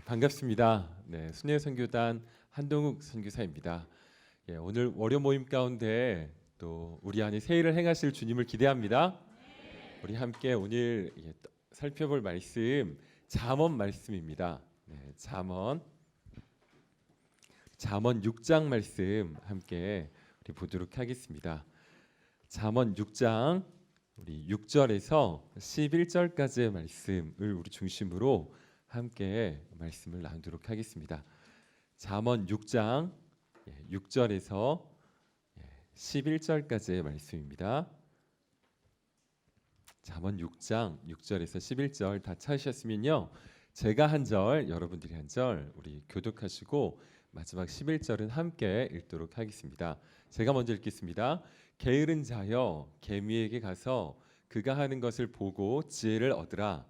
반갑습니다. 네, 순회 선교단 한동욱 선교사입니다. 오늘 월요 모임 가운데 또 우리 안에 새 일을 행하실 주님을 기대합니다. 우리 함께 오늘 살펴볼 말씀 잠언 말씀입니다. 네, 잠언 6장 말씀 함께 우리 보도록 하겠습니다. 잠언 6장 우리 6절에서 11절까지의 말씀을 우리 중심으로 함께 말씀을 나누도록 하겠습니다. 잠언 6장 6절에서 11절까지의 말씀입니다. 잠언 6장 6절에서 11절 다 찾으셨으면요, 제가 한 절, 여러분들이 한 절 우리 교독하시고 마지막 11절은 함께 읽도록 하겠습니다. 제가 먼저 읽겠습니다. 게으른 자여, 개미에게 가서 그가 하는 것을 보고 지혜를 얻으라.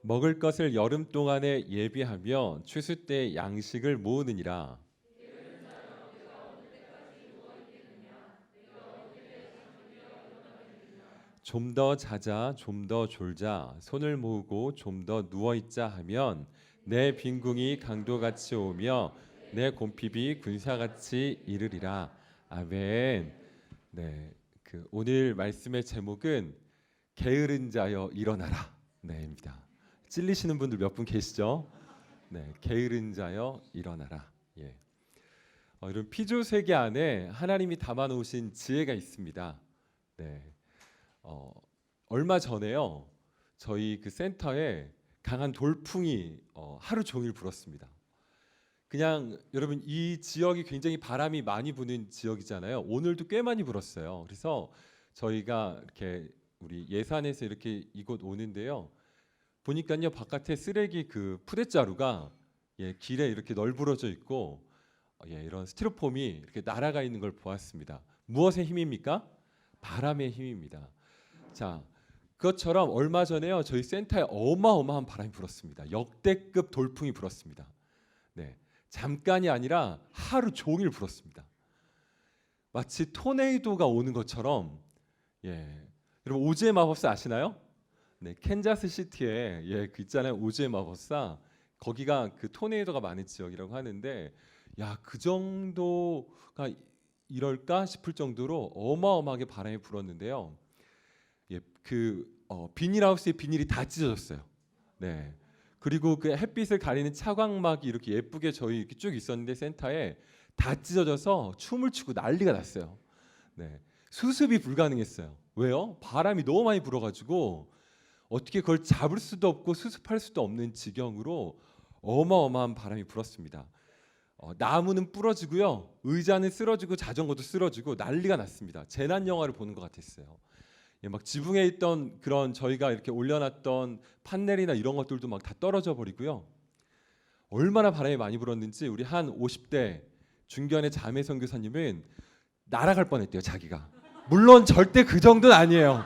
먹을 것을 여름 동안에 예비하며 추수 때 양식을 모으느니라. 좀 더 자자, 좀 더 졸자, 손을 모으고 좀 더 누워 있자 하면 내 빈궁이 강도같이 오며 내 곰핍이 군사같이 이르리라. 아멘. 네, 오늘 말씀의 제목은 게으른 자여 일어나라. 네입니다. 찔리시는 분들 몇 분 계시죠? 네, 게으른 자여 일어나라. 이런 피조 세계 안에 하나님이 담아 놓으신 지혜가 있습니다. 네, 얼마 전에요, 저희 센터에 강한 돌풍이 하루 종일 불었습니다. 그냥 여러분, 이 지역이 굉장히 바람이 많이 부는 지역이잖아요. 오늘도 꽤 많이 불었어요. 그래서 저희가 이렇게 우리 예산에서 이렇게 이곳 오는데요, 보니까요 바깥에 쓰레기 푸대자루가 길에 이렇게 널브러져 있고 이런 스티로폼이 이렇게 날아가 있는 걸 보았습니다. 무엇의 힘입니까? 바람의 힘입니다. 자, 그것처럼 얼마 전에요, 저희 센터에 어마어마한 바람이 불었습니다. 역대급 돌풍이 불었습니다. 네, 잠깐이 아니라 하루 종일 불었습니다. 마치 토네이도가 오는 것처럼. 여러분, 오즈의 마법사 아시나요? 네, 캔자스 시티에 있잖아요, 오즈의 마법사. 거기가 토네이도가 많은 지역이라고 하는데, 그 정도가 이럴까 싶을 정도로 어마어마하게 바람이 불었는데요. 비닐하우스의 비닐이 다 찢어졌어요. 네. 그리고 햇빛을 가리는 차광막이 이렇게 예쁘게 저희 이렇게 쭉 있었는데 센터에 다 찢어져서 춤을 추고 난리가 났어요. 네. 수습이 불가능했어요. 왜요? 바람이 너무 많이 불어가지고 어떻게 그걸 잡을 수도 없고 수습할 수도 없는 지경으로 어마어마한 바람이 불었습니다. 나무는 부러지고요, 의자는 쓰러지고 자전거도 쓰러지고 난리가 났습니다. 재난 영화를 보는 것 같았어요. 막 지붕에 있던 그런 저희가 이렇게 올려놨던 판넬이나 이런 것들도 막 다 떨어져 버리고요. 얼마나 바람이 많이 불었는지 우리 한 50대 중견의 자매 선교사님은 날아갈 뻔했대요, 자기가. 물론 절대 그 정도는 아니에요.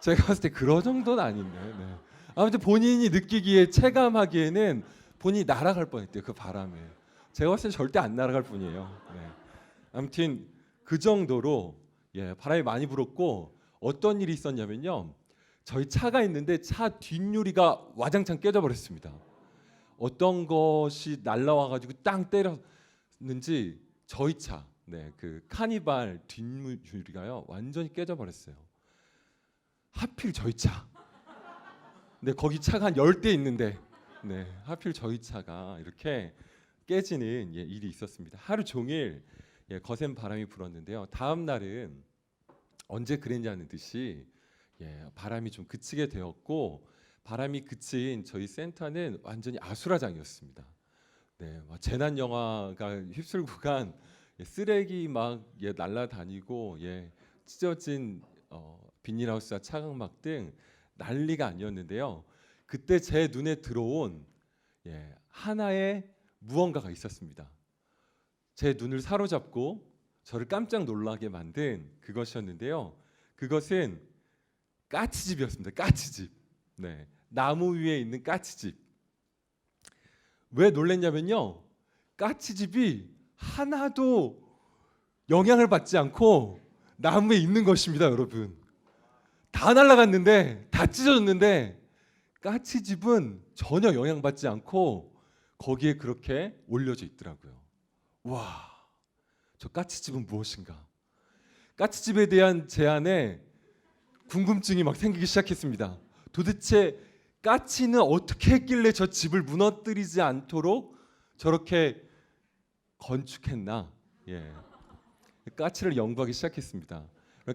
제가 봤을 때 그런 정도는 아닌데. 네. 아무튼 본인이 느끼기에, 체감하기에는 본인이 날아갈 뻔했대요, 그 바람에. 제가 봤을 때 절대 안 날아갈 뿐이에요. 네. 아무튼 그 정도로 바람이 많이 불었고, 어떤 일이 있었냐면요, 저희 차가 있는데 차 뒷유리가 와장창 깨져버렸습니다. 어떤 것이 날라와가지고 땅 때렸는지 저희 차, 카니발 뒷유리가요 완전히 깨져버렸어요. 하필 저희 차. 거기 차가 한 10대 있는데, 하필 저희 차가 이렇게 깨지는 일이 있었습니다. 하루 종일 거센 바람이 불었는데요. 다음 날은 언제 그랬냐는 듯이 바람이 좀 그치게 되었고, 바람이 그친 저희 센터는 완전히 아수라장이었습니다. 재난 영화가 휩쓸고 간 쓰레기 막 날아다니고 찢어진 비닐하우스와 차광막 등 난리가 아니었는데요. 그때 제 눈에 들어온 하나의 무언가가 있었습니다. 제 눈을 사로잡고 저를 깜짝 놀라게 만든 그것이었는데요. 그것은 까치집이었습니다. 까치집. 나무 위에 있는 까치집. 왜 놀랐냐면요, 까치집이 하나도 영향을 받지 않고 나무에 있는 것입니다, 여러분. 다 날아갔는데, 다 찢어졌는데 까치집은 전혀 영향받지 않고 거기에 그렇게 올려져 있더라고요. 와, 저 까치집은 무엇인가? 까치집에 대한 제 안에 궁금증이 막 생기기 시작했습니다. 도대체 까치는 어떻게 했길래 저 집을 무너뜨리지 않도록 저렇게 건축했나? 예, 까치를 연구하기 시작했습니다.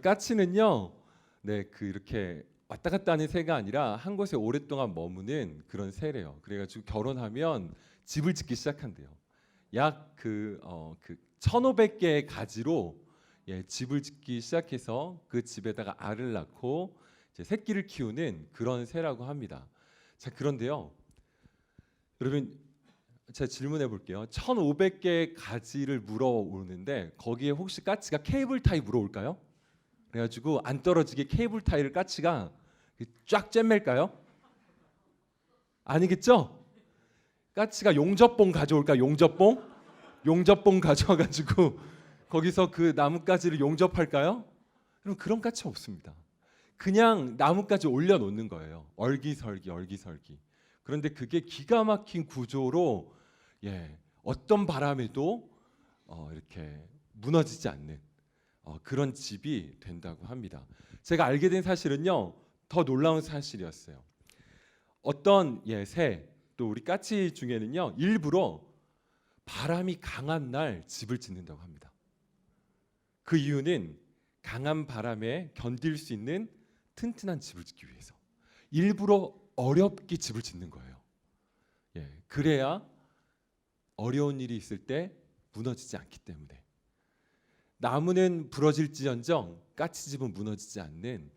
까치는요, 네, 그 이렇게 왔다 갔다 하는 새가 아니라 한 곳에 오랫동안 머무는 그런 새래요. 그래가지고 결혼하면 집을 짓기 시작한대요. 약 1,500개의 가지로 집을 짓기 시작해서 그 집에다가 알을 낳고 이제 새끼를 키우는 그런 새라고 합니다. 자, 그런데요, 여러분, 제가 질문해 볼게요. 1,500개의 가지를 물어오는데 거기에 혹시 까치가 케이블 타이 물어올까요? 그래가지고 안 떨어지게 케이블 타이를 까치가 쫙 쬐맬까요? 아니겠죠? 까치가 용접봉 가져올까? 용접봉 가져와가지고 거기서 그 나뭇가지를 용접할까요? 그럼 그런 까치 없습니다. 그냥 나뭇가지 올려놓는 거예요. 얼기설기. 그런데 그게 기가 막힌 구조로 어떤 바람에도 이렇게 무너지지 않는 그런 집이 된다고 합니다. 제가 알게 된 사실은요, 더 놀라운 사실이었어요. 어떤 새, 또 우리 까치 중에는요, 일부러 바람이 강한 날 집을 짓는다고 합니다. 그 이유는 강한 바람에 견딜 수 있는 튼튼한 집을 짓기 위해서 일부러 어렵게 집을 짓는 거예요. 그래야 어려운 일이 있을 때 무너지지 않기 때문에. 나무는 부러질지언정 까치집은 무너지지 않는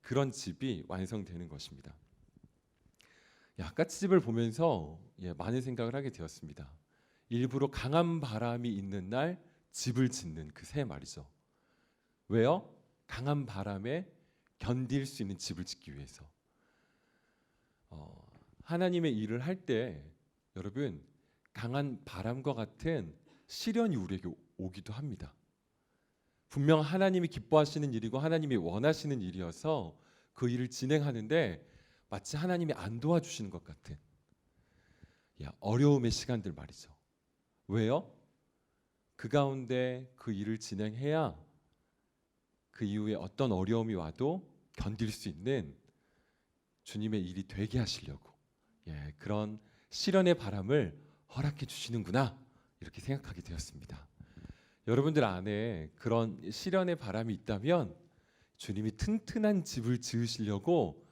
그런 집이 완성되는 것입니다. 까치집을 보면서 많은 생각을 하게 되었습니다. 일부러 강한 바람이 있는 날 집을 짓는 그 새 말이죠. 왜요? 강한 바람에 견딜 수 있는 집을 짓기 위해서. 하나님의 일을 할 때 여러분, 강한 바람과 같은 시련이 우리에게 오기도 합니다. 분명 하나님이 기뻐하시는 일이고 하나님이 원하시는 일이어서 그 일을 진행하는데 마치 하나님이 안 도와주시는 것 같은 어려움의 시간들 말이죠. 왜요? 그 가운데 그 일을 진행해야 그 이후에 어떤 어려움이 와도 견딜 수 있는 주님의 일이 되게 하시려고 그런 시련의 바람을 허락해 주시는구나, 이렇게 생각하게 되었습니다. 여러분들 안에 그런 시련의 바람이 있다면 주님이 튼튼한 집을 지으시려고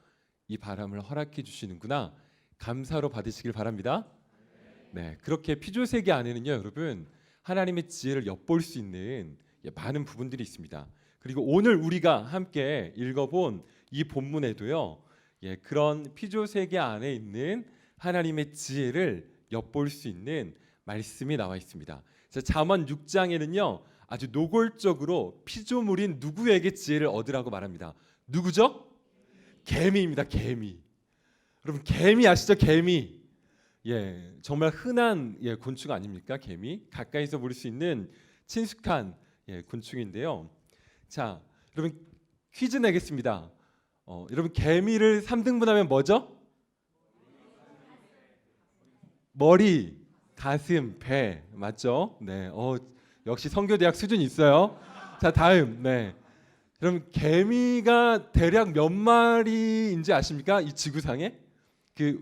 이 바람을 허락해 주시는구나, 감사로 받으시길 바랍니다. 네, 그렇게 피조세계 안에는요, 여러분, 하나님의 지혜를 엿볼 수 있는 많은 부분들이 있습니다. 그리고 오늘 우리가 함께 읽어본 이 본문에도요, 그런 피조세계 안에 있는 하나님의 지혜를 엿볼 수 있는 말씀이 나와 있습니다. 잠언 6장에는요, 아주 노골적으로 피조물인 누구에게 지혜를 얻으라고 말합니다. 누구죠? 개미입니다. 개미. 여러분, 개미 아시죠? 개미. 정말 흔한 곤충 아닙니까? 개미. 가까이서 볼 수 있는 친숙한 곤충인데요. 자, 여러분, 퀴즈 내겠습니다. 여러분, 개미를 3등분하면 뭐죠? 머리, 가슴, 배, 맞죠? 네, 역시 성교대학 수준 있어요. 자, 다음, 그럼 개미가 대략 몇 마리인지 아십니까? 이 지구상에?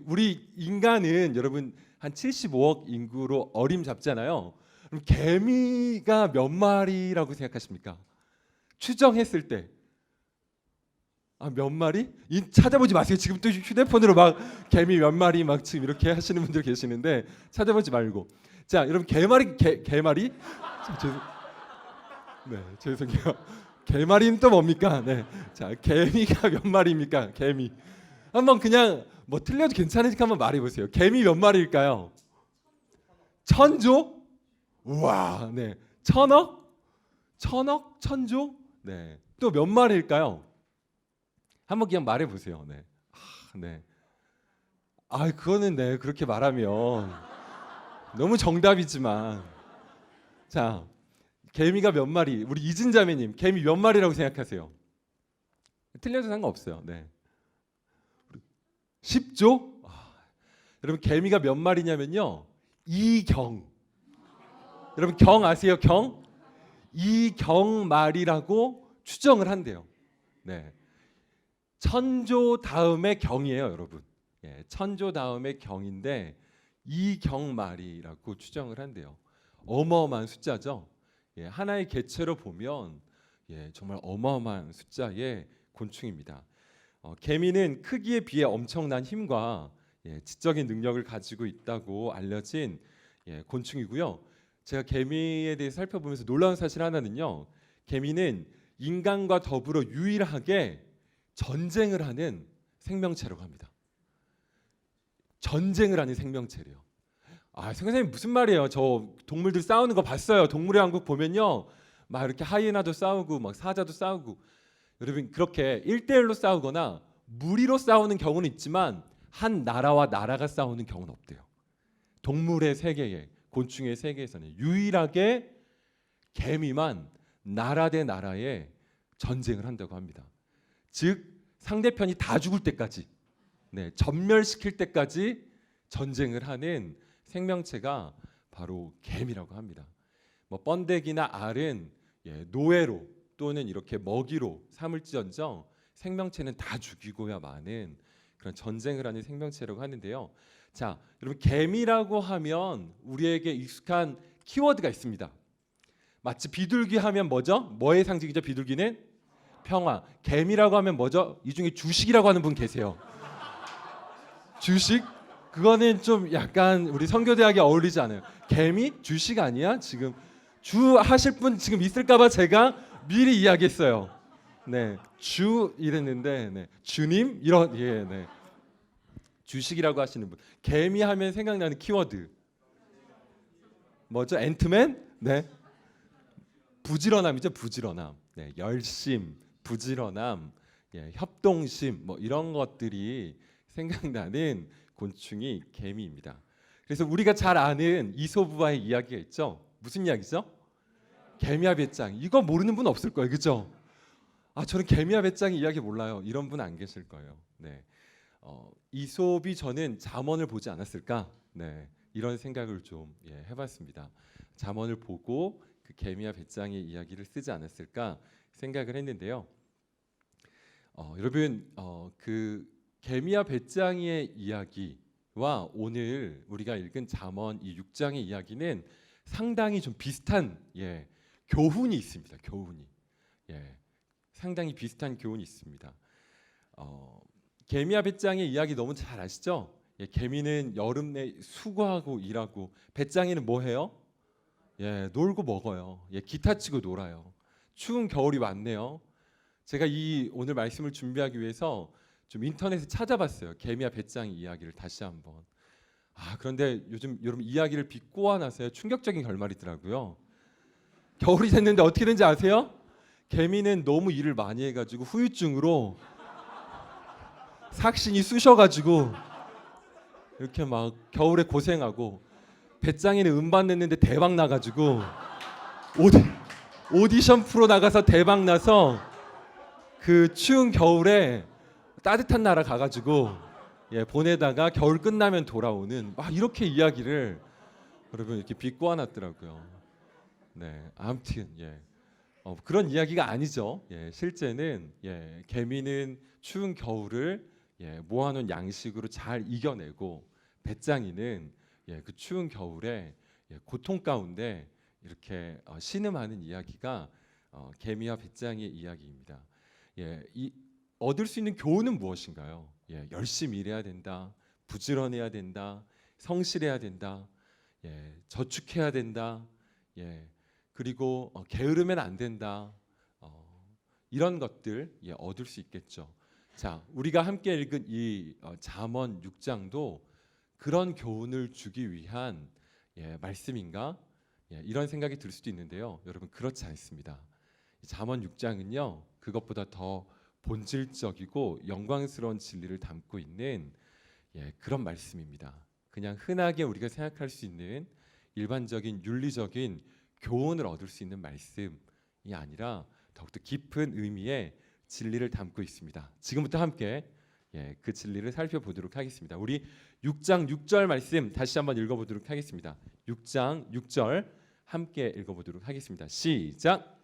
우리 인간은 여러분 한 75억 인구로 어림잡잖아요. 그럼 개미가 몇 마리라고 생각하십니까? 추정했을 때. 몇 마리? 찾아보지 마세요. 지금 또 휴대폰으로 막 개미 몇 마리 막 지금 이렇게 하시는 분들 계시는데 찾아보지 말고. 자, 여러분, 개마리? 죄송해요. 개마리는 또 뭡니까? 자, 개미가 몇 마리입니까? 개미. 한번 그냥 뭐 틀려도 괜찮으니까 한번 말해 보세요. 개미 몇 마리일까요? 1,000조? 우와, 천억? 천조? 또 몇 마리일까요? 한번 그냥 말해 보세요. 그거는 그렇게 말하면 너무 정답이지만, 자, 개미가 몇 마리? 우리 이진자매님, 개미 몇 마리라고 생각하세요? 틀려도 상관없어요. 네. 10조? 여러분 개미가 몇 마리냐면요. 이경. 여러분 경 아세요? 경? 이경 마리라고 추정을 한대요. 네. 천조 다음에 경이에요, 여러분. 예, 천조 다음에 경인데 이경 마리라고 추정을 한대요. 어마어마한 숫자죠. 예, 하나의 개체로 보면 정말 어마어마한 숫자의 곤충입니다. 개미는 크기에 비해 엄청난 힘과 지적인 능력을 가지고 있다고 알려진 곤충이고요. 제가 개미에 대해 살펴보면서 놀라운 사실 하나는요. 개미는 인간과 더불어 유일하게 전쟁을 하는 생명체라고 합니다. 전쟁을 하는 생명체래요. 선생님 무슨 말이에요? 저 동물들 싸우는 거 봤어요. 동물의 왕국 보면요. 막 이렇게 하이에나도 싸우고 막 사자도 싸우고. 여러분 그렇게 1대1로 싸우거나 무리로 싸우는 경우는 있지만 한 나라와 나라가 싸우는 경우는 없대요. 동물의 세계에, 곤충의 세계에서는 유일하게 개미만 나라 대 나라에 전쟁을 한다고 합니다. 즉 상대편이 다 죽을 때까지, 전멸시킬 때까지 전쟁을 하는 생명체가 바로 개미라고 합니다. 뭐 번데기나 알은 노예로 또는 이렇게 먹이로 삼을지언정 생명체는 다 죽이고야 마는 그런 전쟁을 하는 생명체라고 하는데요. 자, 여러분 개미라고 하면 우리에게 익숙한 키워드가 있습니다. 마치 비둘기 하면 뭐죠? 뭐의 상징이죠? 비둘기는 평화. 개미라고 하면 뭐죠? 이 중에 주식이라고 하는 분 계세요. 주식? 그거는 좀 약간 우리 선교대학에 어울리지 않아요. 개미? 주식 아니야? 지금 주 하실 분 지금 있을까봐 제가 미리 이야기했어요. 네, 주 이랬는데 주님 이런 주식이라고 하시는 분. 개미 하면 생각나는 키워드 뭐죠? 앤트맨? 네, 부지런함이죠. 부지런함. 네, 열심, 부지런함, 협동심 뭐 이런 것들이 생각나는 곤충이 개미입니다. 그래서 우리가 잘 아는 이솝우화의 이야기가 있죠. 무슨 이야기죠? 개미와 배짱. 이거 모르는 분 없을 거예요, 그죠? 저는 개미와 배짱의 이야기 몰라요. 이런 분 안 계실 거예요. 네, 이솝이 저는 잠언을 보지 않았을까? 네, 이런 생각을 좀 해봤습니다. 잠언을 보고 그 개미와 배짱의 이야기를 쓰지 않았을까 생각을 했는데요. 여러분 그 개미와 배짱이의 이야기와 오늘 우리가 읽은 잠언 이 6장의 이야기는 상당히 좀 비슷한 교훈이 있습니다. 교훈이 상당히 비슷한 교훈이 있습니다. 개미와 배짱의 이야기 너무 잘 아시죠? 개미는 여름 내 수고하고 일하고 배짱이는 뭐 해요? 놀고 먹어요. 기타 치고 놀아요. 추운 겨울이 왔네요. 제가 이 오늘 말씀을 준비하기 위해서 좀 인터넷에 찾아봤어요. 개미와 배짱이 이야기를 다시 한번. 그런데 요즘 여러분 이야기를 빗고아 나서요 충격적인 결말이 있더라고요. 겨울이 됐는데 어떻게 된지 아세요? 개미는 너무 일을 많이 해가지고 후유증으로 삭신이 쑤셔가지고 이렇게 막 겨울에 고생하고, 배짱이는 음반 냈는데 대박 나가지고 오디션 프로 나가서 대박 나서 그 추운 겨울에 따뜻한 나라 가가지고 보내다가 겨울 끝나면 돌아오는 막 이렇게 이야기를 여러분 이렇게 빗고아 놨더라고요. 네, 아무튼 그런 이야기가 아니죠. 실제는 개미는 추운 겨울을 모아놓은 양식으로 잘 이겨내고, 배짱이는 그 추운 겨울에 고통 가운데 이렇게 신음하는 이야기가 개미와 배짱이의 이야기입니다. 얻을 수 있는 교훈은 무엇인가요? 열심히 일해야 된다, 부지런해야 된다, 성실해야 된다, 저축해야 된다, 그리고 게으르면 안 된다. 이런 것들 얻을 수 있겠죠. 자, 우리가 함께 읽은 이 잠언 6장도 그런 교훈을 주기 위한 말씀인가? 이런 생각이 들 수도 있는데요. 여러분 그렇지 않습니다. 잠언 6장은요. 그것보다 더 본질적이고 영광스러운 진리를 담고 있는 그런 말씀입니다. 그냥 흔하게 우리가 생각할 수 있는 일반적인 윤리적인 교훈을 얻을 수 있는 말씀이 아니라 더욱더 깊은 의미의 진리를 담고 있습니다. 지금부터 함께 그 진리를 살펴보도록 하겠습니다. 우리 6장 6절 말씀 다시 한번 읽어보도록 하겠습니다. 6장 6절 함께 읽어보도록 하겠습니다. 시작.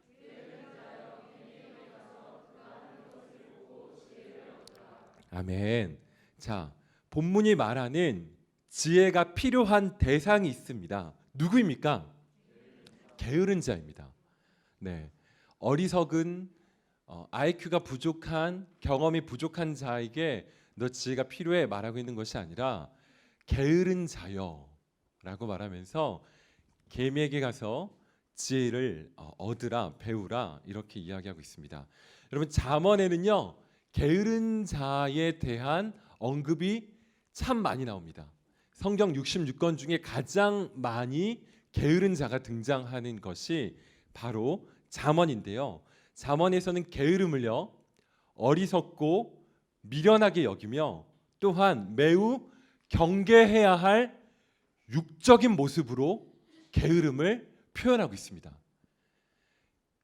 아멘. 자, 본문이 말하는 지혜가 필요한 대상이 있습니다. 누구입니까? 게으른 자입니다. 네, 어리석은 IQ가 부족한 경험이 부족한 자에게 너 지혜가 필요해 말하고 있는 것이 아니라 게으른 자여라고 말하면서 개미에게 가서 지혜를 얻으라 배우라 이렇게 이야기하고 있습니다. 여러분 잠언에는요 게으른 자에 대한 언급이 참 많이 나옵니다. 성경 66권 중에 가장 많이 게으른 자가 등장하는 것이 바로 잠언인데요. 잠언에서는 게으름을요 어리석고 미련하게 여기며 또한 매우 경계해야 할 육적인 모습으로 게으름을 표현하고 있습니다.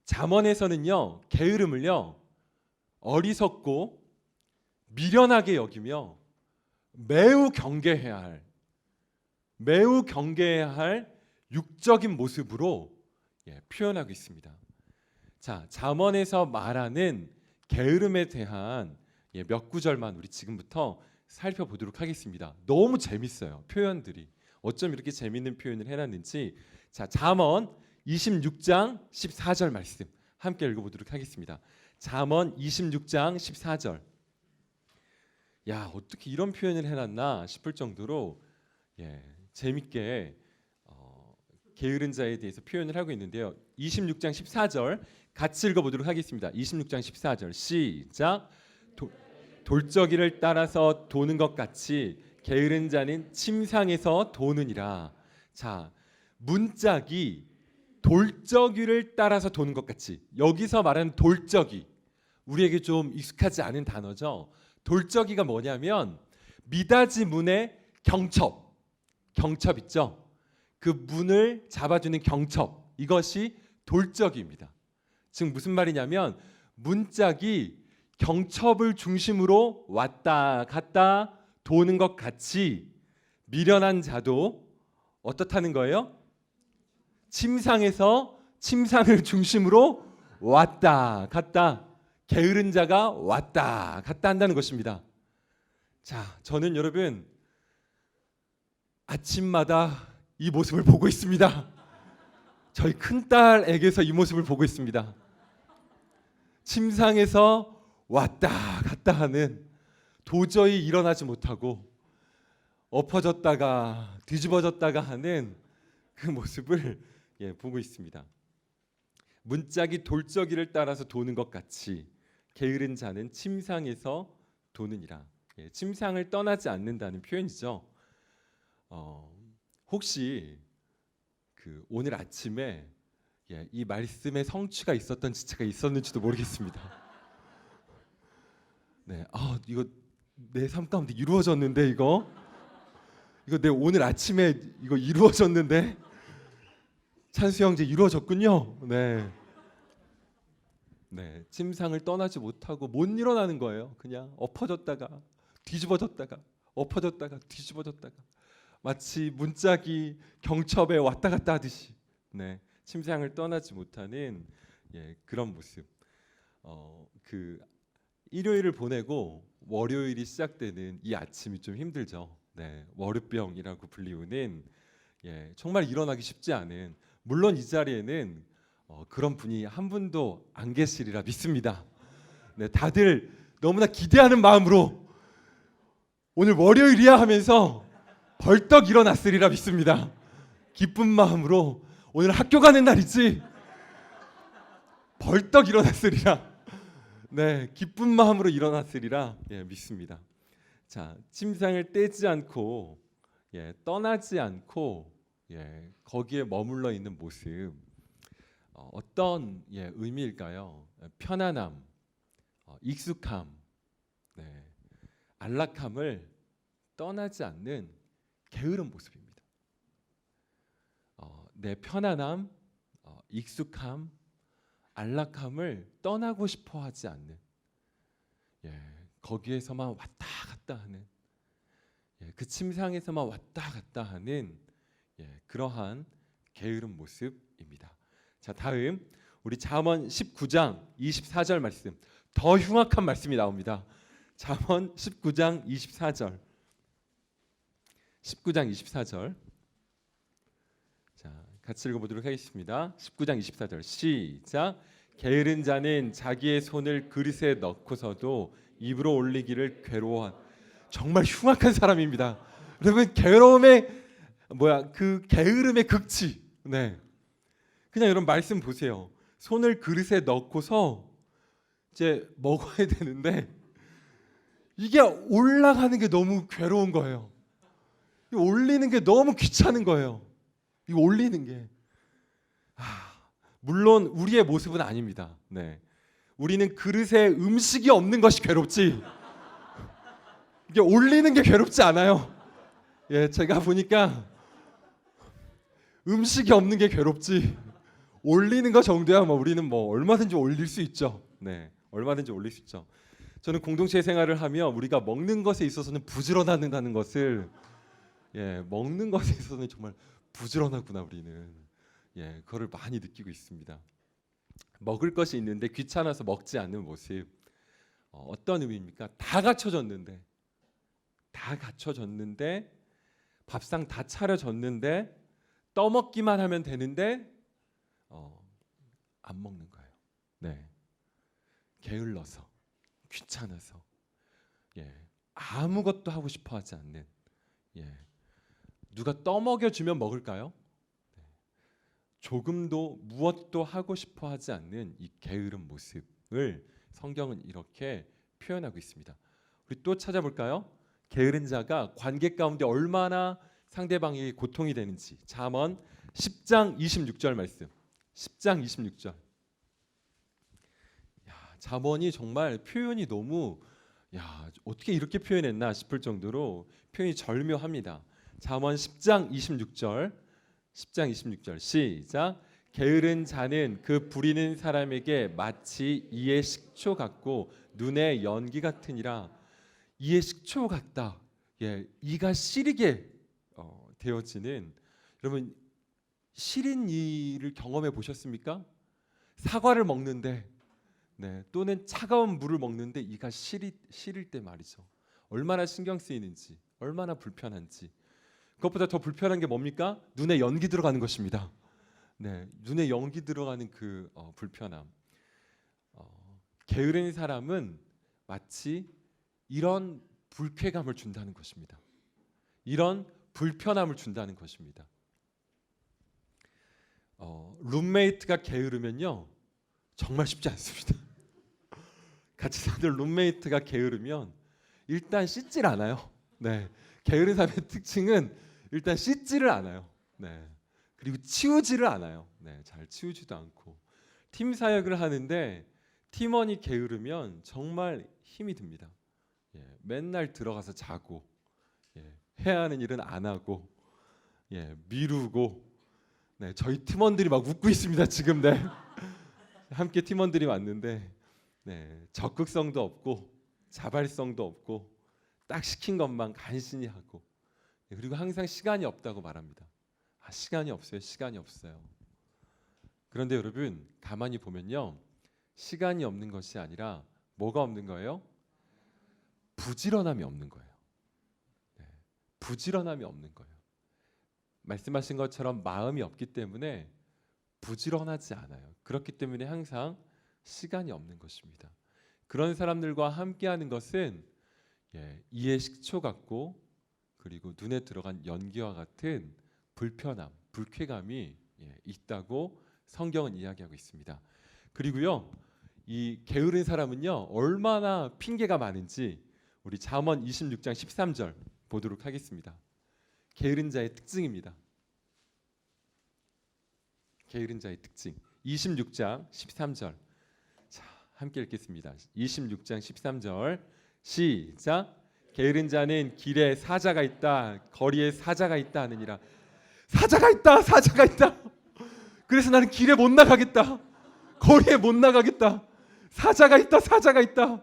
잠언에서는요 게으름을요 어리석고 미련하게 여기며 매우 경계해야 할 육적인 모습으로 표현하고 있습니다. 자, 잠언에서 말하는 게으름에 대한 몇 구절만 우리 지금부터 살펴보도록 하겠습니다. 너무 재밌어요. 표현들이 어쩜 이렇게 재밌는 표현을 해놨는지. 자, 잠언 26장 14절 말씀 함께 읽어보도록 하겠습니다. 잠언 26장 14절. 야, 어떻게 이런 표현을 해놨나 싶을 정도로 재밌게 게으른 자에 대해서 표현을 하고 있는데요. 26장 14절 같이 읽어보도록 하겠습니다. 26장 14절 시작. 돌적이를 따라서 도는 것 같이 게으른 자는 침상에서 도느니라. 자, 문짝이 돌적이를 따라서 도는 것 같이, 여기서 말하는 돌적이 우리에게 좀 익숙하지 않은 단어죠. 돌적이가 뭐냐면 미닫이 문의 경첩 있죠. 그 문을 잡아주는 경첩, 이것이 돌적입니다. 즉 무슨 말이냐면 문짝이 경첩을 중심으로 왔다 갔다 도는 것 같이 미련한 자도 어떻다는 거예요? 침상에서 침상을 중심으로 왔다 갔다, 게으른 자가 왔다 갔다 한다는 것입니다. 자, 저는 여러분 아침마다 이 모습을 보고 있습니다. 저희 큰딸에게서 이 모습을 보고 있습니다. 침상에서 왔다 갔다 하는, 도저히 일어나지 못하고 엎어졌다가 뒤집어졌다가 하는 그 모습을 보고 있습니다. 문짝이 돌적이를 따라서 도는 것 같이 게으른 자는 침상에서 도느니라. 침상을 떠나지 않는다는 표현이죠. 혹시 오늘 아침에 이 말씀의 성취가 있었던 지체가 있었는지도 모르겠습니다. 네, 이거 내 삶 가운데 이루어졌는데 이거 내 오늘 아침에 이거 이루어졌는데 찬수 형제 이루어졌군요. 네, 침상을 떠나지 못하고 못 일어나는 거예요. 그냥 엎어졌다가 뒤집어졌다가 엎어졌다가 뒤집어졌다가 마치 문짝이 경첩에 왔다 갔다 하듯이 침상을 떠나지 못하는 그런 모습. 일요일을 보내고 월요일이 시작되는 이 아침이 좀 힘들죠. 월요병이라고 불리우는 정말 일어나기 쉽지 않은, 물론 이 자리에는 그런 분이 한 분도 안 계시리라 믿습니다. 다들 너무나 기대하는 마음으로 오늘 월요일이야 하면서 벌떡 일어났으리라 믿습니다. 기쁜 마음으로 오늘 학교 가는 날이지 벌떡 일어났으리라. 기쁜 마음으로 일어났으리라 믿습니다. 자, 침상을 떼지 않고 떠나지 않고 거기에 머물러 있는 모습, 어떤 의미일까요? 편안함, 익숙함, 안락함을 떠나지 않는 게으른 모습입니다. 내 편안함, 익숙함, 안락함을 떠나고 싶어 하지 않는, 거기에서만 왔다 갔다 하는, 그 침상에서만 왔다 갔다 하는 그러한 게으른 모습입니다. 자, 다음 우리 잠언 19장 24절 말씀, 더 흉악한 말씀이 나옵니다. 잠언 19장 24절. 19장 24절. 자, 같이 읽어보도록 하겠습니다. 19장 24절 시작. 게으른 자는 자기의 손을 그릇에 넣고서도 입으로 올리기를 괴로워한, 정말 흉악한 사람입니다. 여러분, 괴로움의 그 게으름의 극치. 네, 그냥 여러분 말씀 보세요. 손을 그릇에 넣고서 이제 먹어야 되는데 이게 올라가는 게 너무 괴로운 거예요. 올리는 게 너무 귀찮은 거예요. 이거 올리는 게. 물론 우리의 모습은 아닙니다. 네, 우리는 그릇에 음식이 없는 것이 괴롭지, 이게 올리는 게 괴롭지 않아요. 제가 보니까 음식이 없는 게 괴롭지, 올리는 거 정도야 우리는 얼마든지 올릴 수 있죠. 네, 얼마든지 올릴 수 있죠. 저는 공동체 생활을 하며 우리가 먹는 것에 있어서는 부지런하다는 것을, 먹는 것에 있어서는 정말 부지런하구나 우리는. 그거를 많이 느끼고 있습니다. 먹을 것이 있는데 귀찮아서 먹지 않는 모습, 어떤 의미입니까? 다 갖춰졌는데 밥상 다 차려졌는데 떠먹기만 하면 되는데 안 먹는 거예요. 네, 게을러서, 귀찮아서, 아무것도 하고 싶어하지 않는, 누가 떠먹여주면 먹을까요? 조금도 무엇도 하고 싶어하지 않는 이 게으른 모습을 성경은 이렇게 표현하고 있습니다. 우리 또 찾아볼까요? 게으른 자가 관계 가운데 얼마나 상대방에게 고통이 되는지, 잠언 10장 26절 말씀. 10장 26절. 잠언이 정말 표현이 너무, 어떻게 이렇게 표현했나 싶을 정도로 표현이 절묘합니다. 잠언 10장 26절. 10장 26절 시작. 게으른 자는 그 부리는 사람에게 마치 이의 식초 같고 눈의 연기 같으니라. 이의 식초 같다. 이가 시리게 되어지는, 여러분 시린 이를 경험해 보셨습니까? 사과를 먹는데, 또는 차가운 물을 먹는데 이가 시릴 때 말이죠. 얼마나 신경 쓰이는지, 얼마나 불편한지. 그것보다 더 불편한 게 뭡니까? 눈에 연기 들어가는 것입니다. 눈에 연기 들어가는 그 불편함. 게으른 사람은 마치 이런 불쾌감을 준다는 것입니다. 이런 불편함을 준다는 것입니다. 룸메이트가 게으르면요, 정말 쉽지 않습니다. 같이 사는 룸메이트가 게으르면 일단 씻질 않아요. 게으른 사람의 특징은 일단 씻지를 않아요. 그리고 치우지를 않아요. 잘 치우지도 않고. 팀 사역을 하는데 팀원이 게으르면 정말 힘이 듭니다. 맨날 들어가서 자고, 해야 하는 일은 안 하고, 미루고. 저희 팀원들이 막 웃고 있습니다 지금. 함께 팀원들이 왔는데 적극성도 없고 자발성도 없고 딱 시킨 것만 간신히 하고, 그리고 항상 시간이 없다고 말합니다. 시간이 없어요. 그런데 여러분 가만히 보면요, 시간이 없는 것이 아니라 뭐가 없는 거예요? 부지런함이 없는 거예요. 부지런함이 없는 거예요. 말씀하신 것처럼 마음이 없기 때문에 부지런하지 않아요. 그렇기 때문에 항상 시간이 없는 것입니다. 그런 사람들과 함께하는 것은 이의 식초 같고, 그리고 눈에 들어간 연기와 같은 불편함, 불쾌감이 있다고 성경은 이야기하고 있습니다. 그리고요, 이 게으른 사람은요 얼마나 핑계가 많은지 우리 잠언 26장 13절 보도록 하겠습니다. 게으른 자의 특징입니다. 게으른 자의 특징. 26장 13절. 자, 함께 읽겠습니다. 26장 13절 시작. 게으른 자는 길에 사자가 있다, 거리에 사자가 있다 하느니라. 사자가 있다. 그래서 나는 길에 못 나가겠다, 거리에 못 나가겠다. 사자가 있다.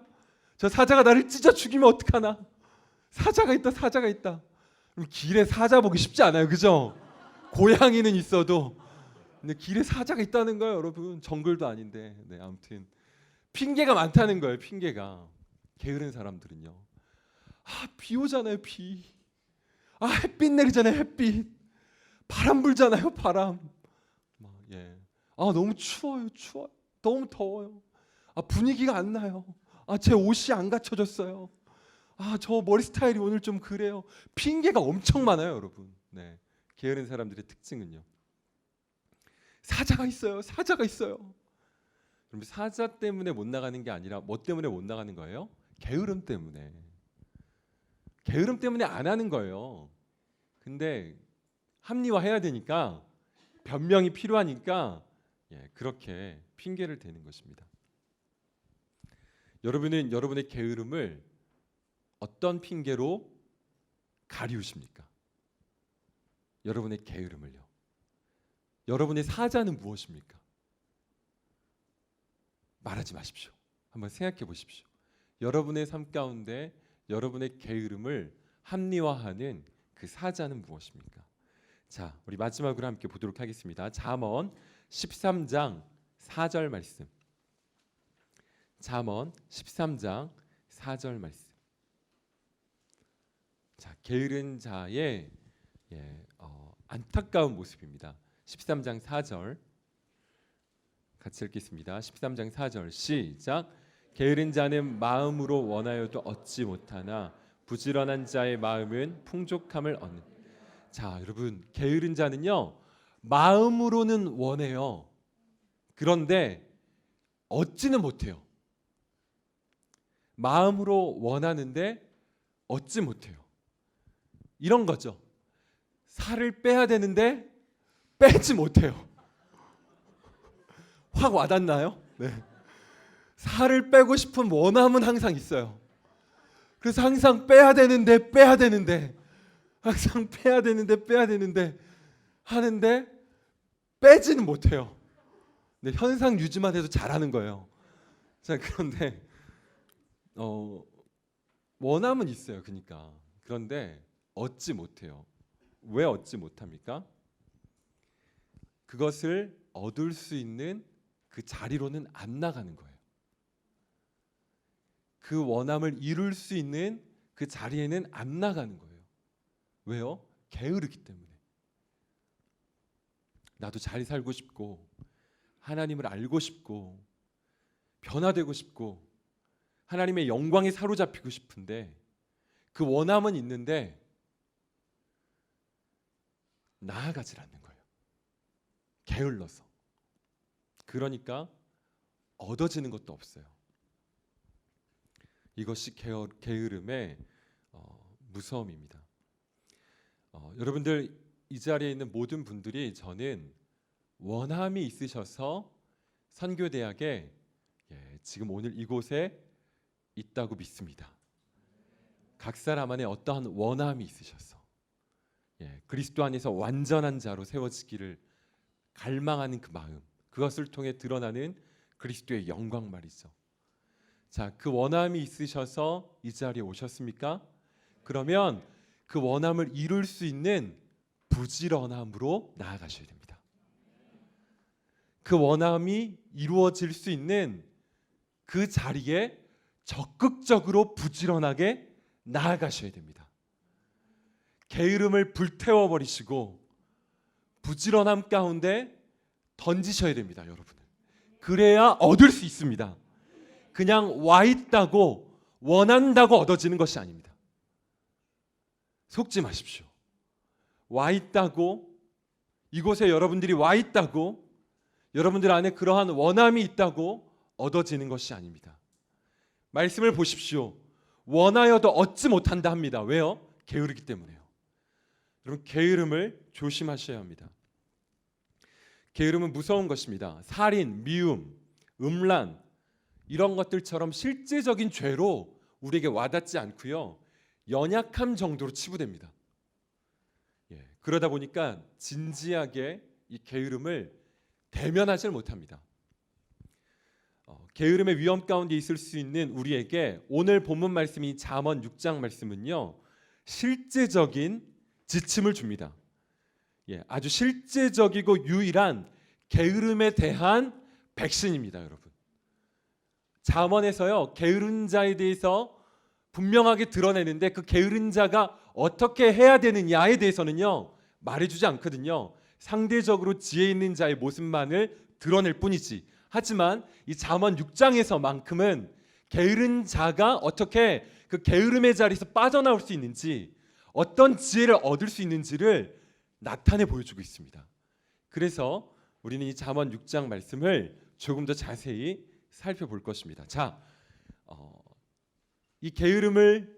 저 사자가 나를 찢어 죽이면 어떡하나? 사자가 있다, 사자가 있다. 길에 사자 보기 쉽지 않아요, 그죠? 고양이는 있어도, 근데 길에 사자가 있다는 거예요, 여러분. 정글도 아닌데. 네, 아무튼 핑계가 많다는 거예요, 핑계가. 게으른 사람들은요. 비 오잖아요, 비. 햇빛 내리잖아요, 햇빛. 바람 불잖아요, 바람. 예. 너무 추워요, 추워요. 너무 더워요. 분위기가 안 나요. 제 옷이 안 갖춰졌어요. 저 머리 스타일이 오늘 좀 그래요. 핑계가 엄청 많아요, 여러분. 네. 게으른 사람들의 특징은요. 사자가 있어요. 사자가 있어요. 그럼 사자 때문에 못 나가는 게 아니라 뭐 때문에 못 나가는 거예요? 게으름 때문에. 게으름 때문에 안 하는 거예요. 근데 합리화해야 되니까, 변명이 필요하니까 그렇게 핑계를 대는 것입니다. 여러분은 여러분의 게으름을 어떤 핑계로 가리우십니까? 여러분의 게으름을요. 여러분의 사자는 무엇입니까? 말하지 마십시오. 한번 생각해 보십시오. 여러분의 삶 가운데 여러분의 게으름을 합리화하는 그 사자는 무엇입니까? 자, 우리 마지막으로 함께 보도록 하겠습니다. 잠언 13장 4절 말씀. 잠언 13장 4절 말씀. 자, 게으른 자의 안타까운 모습입니다. 13장 4절 같이 읽겠습니다. 13장 4절 시작. 게으른 자는 마음으로 원하여도 얻지 못하나 부지런한 자의 마음은 풍족함을 얻는. 자, 여러분, 게으른 자는요, 마음으로는 원해요. 그런데 얻지는 못해요. 마음으로 원하는데 얻지 못해요. 이런 거죠. 살을 빼야 되는데 빼지 못해요. 확 와닿나요? 네. 살을 빼고 싶은 원함은 항상 있어요. 그래서 항상 빼야 되는데 항상 빼야 되는데 하는데 빼지는 못해요. 근데 현상 유지만 해도 잘하는 거예요. 자, 그런데 원함은 있어요. 그러니까. 그런데 얻지 못해요. 왜 얻지 못합니까? 그것을 얻을 수 있는 그 자리로는 안 나가는 거예요. 그 원함을 이룰 수 있는 그 자리에는 안 나가는 거예요. 왜요? 게으르기 때문에. 나도 잘 살고 싶고 하나님을 알고 싶고 변화되고 싶고 하나님의 영광에 사로잡히고 싶은데 그 원함은 있는데 나아가질 않는 거예요. 게을러서. 그러니까 얻어지는 것도 없어요. 이것이 게으름의 무서움입니다. 여러분들 이 자리에 있는 모든 분들이 저는 원함이 있으셔서 선교대학에 지금 오늘 이곳에 있다고 믿습니다. 각 사람 안에 어떠한 원함이 있으셔서 그리스도 안에서 완전한 자로 세워지기를 갈망하는 그 마음, 그것을 통해 드러나는 그리스도의 영광 말이죠. 자, 그 원함이 있으셔서 이 자리에 오셨습니까? 그러면 그 원함을 이룰 수 있는 부지런함으로 나아가셔야 됩니다. 그 원함이 이루어질 수 있는 그 자리에 적극적으로 부지런하게 나아가셔야 됩니다. 게으름을 불태워 버리시고 부지런함 가운데 던지셔야 됩니다, 여러분. 그래야 얻을 수 있습니다. 그냥 와 있다고 원한다고 얻어지는 것이 아닙니다. 속지 마십시오. 와 있다고, 이곳에 여러분들이 와 있다고, 여러분들 안에 그러한 원함이 있다고 얻어지는 것이 아닙니다. 말씀을 보십시오. 원하여도 얻지 못한다 합니다. 왜요? 게으르기 때문에요. 여러분, 게으름을 조심하셔야 합니다. 게으름은 무서운 것입니다. 살인, 미움, 음란 이런 것들처럼 실제적인 죄로 우리에게 와닿지 않고요, 연약함 정도로 치부됩니다. 그러다 보니까 진지하게 이 게으름을 대면하지 못합니다. 게으름의 위험 가운데 있을 수 있는 우리에게 오늘 본문 말씀이 잠언 6장 말씀은요, 실제적인 지침을 줍니다. 아주 실제적이고 유일한 게으름에 대한 백신입니다, 여러분. 잠언에서요, 게으른 자에 대해서 분명하게 드러내는데 그 게으른 자가 어떻게 해야 되느냐에 대해서는요, 말해주지 않거든요. 상대적으로 지혜 있는 자의 모습만을 드러낼 뿐이지. 하지만 이 잠언 6장에서만큼은 게으른 자가 어떻게 그 게으름의 자리에서 빠져나올 수 있는지, 어떤 지혜를 얻을 수 있는지를 나타내 보여주고 있습니다. 그래서 우리는 이 잠언 6장 말씀을 조금 더 자세히 살펴볼 것입니다. 자, 이 게으름을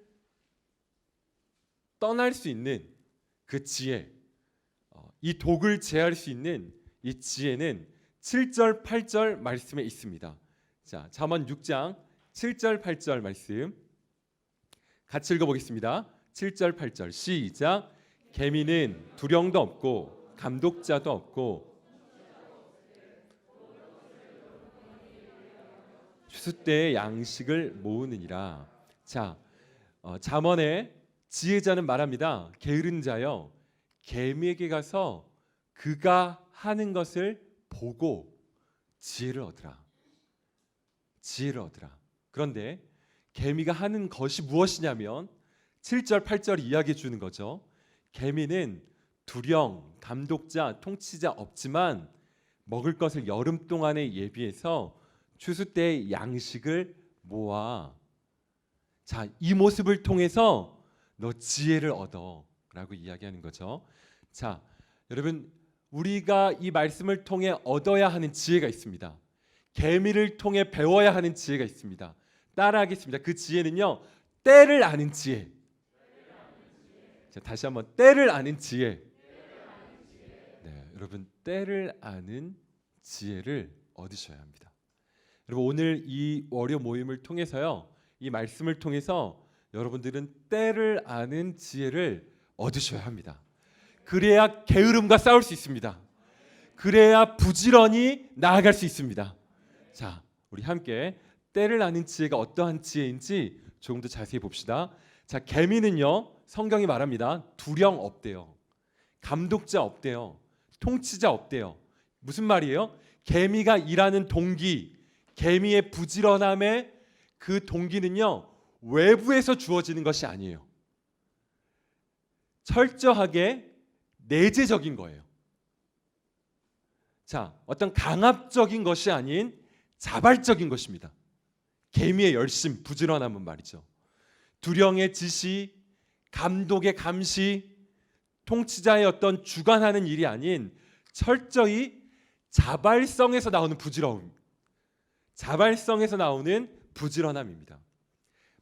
떠날 수 있는 그 지혜, 이 독을 제할 수 있는 이 지혜는 7절 8절 말씀에 있습니다. 자, 잠언 6장 7절 8절 말씀 같이 읽어보겠습니다. 7절 8절 시작. 개미는 두령도 없고 감독자도 없고 추수 때의 양식을 모으느니라. 자, 잠언의 지혜자는 말합니다. 게으른 자여, 개미에게 가서 그가 하는 것을 보고 지혜를 얻으라. 지혜를 얻으라. 그런데 개미가 하는 것이 무엇이냐면 7절 8절 이야기해 주는 거죠. 개미는 두령, 감독자, 통치자 없지만 먹을 것을 여름 동안에 예비해서 추수 때의 양식을 모아. 자, 이 모습을 통해서 너 지혜를 얻어라고 이야기하는 거죠. 자, 여러분, 우리가 이 말씀을 통해 얻어야 하는 지혜가 있습니다. 개미를 통해 배워야 하는 지혜가 있습니다. 따라하겠습니다. 그 지혜는요, 때를 아는 지혜. 자, 다시 한번 때를 아는 지혜. 네, 여러분, 때를 아는 지혜를 얻으셔야 합니다. 여러분, 오늘 이 월요 모임을 통해서요, 이 말씀을 통해서 여러분들은 때를 아는 지혜를 얻으셔야 합니다. 그래야 게으름과 싸울 수 있습니다. 그래야 부지런히 나아갈 수 있습니다. 자, 우리 함께 때를 아는 지혜가 어떠한 지혜인지 조금 더 자세히 봅시다. 자, 개미는요, 성경이 말합니다. 두령 없대요. 감독자 없대요. 통치자 없대요. 무슨 말이에요? 개미가 일하는 동기, 개미의 부지런함의 그 동기는요, 외부에서 주어지는 것이 아니에요. 철저하게 내재적인 거예요. 자, 어떤 강압적인 것이 아닌 자발적인 것입니다. 개미의 열심, 부지런함은 말이죠. 두령의 지시, 감독의 감시, 통치자의 어떤 주관하는 일이 아닌 철저히 자발성에서 나오는 부지러움, 자발성에서 나오는 부지런함입니다.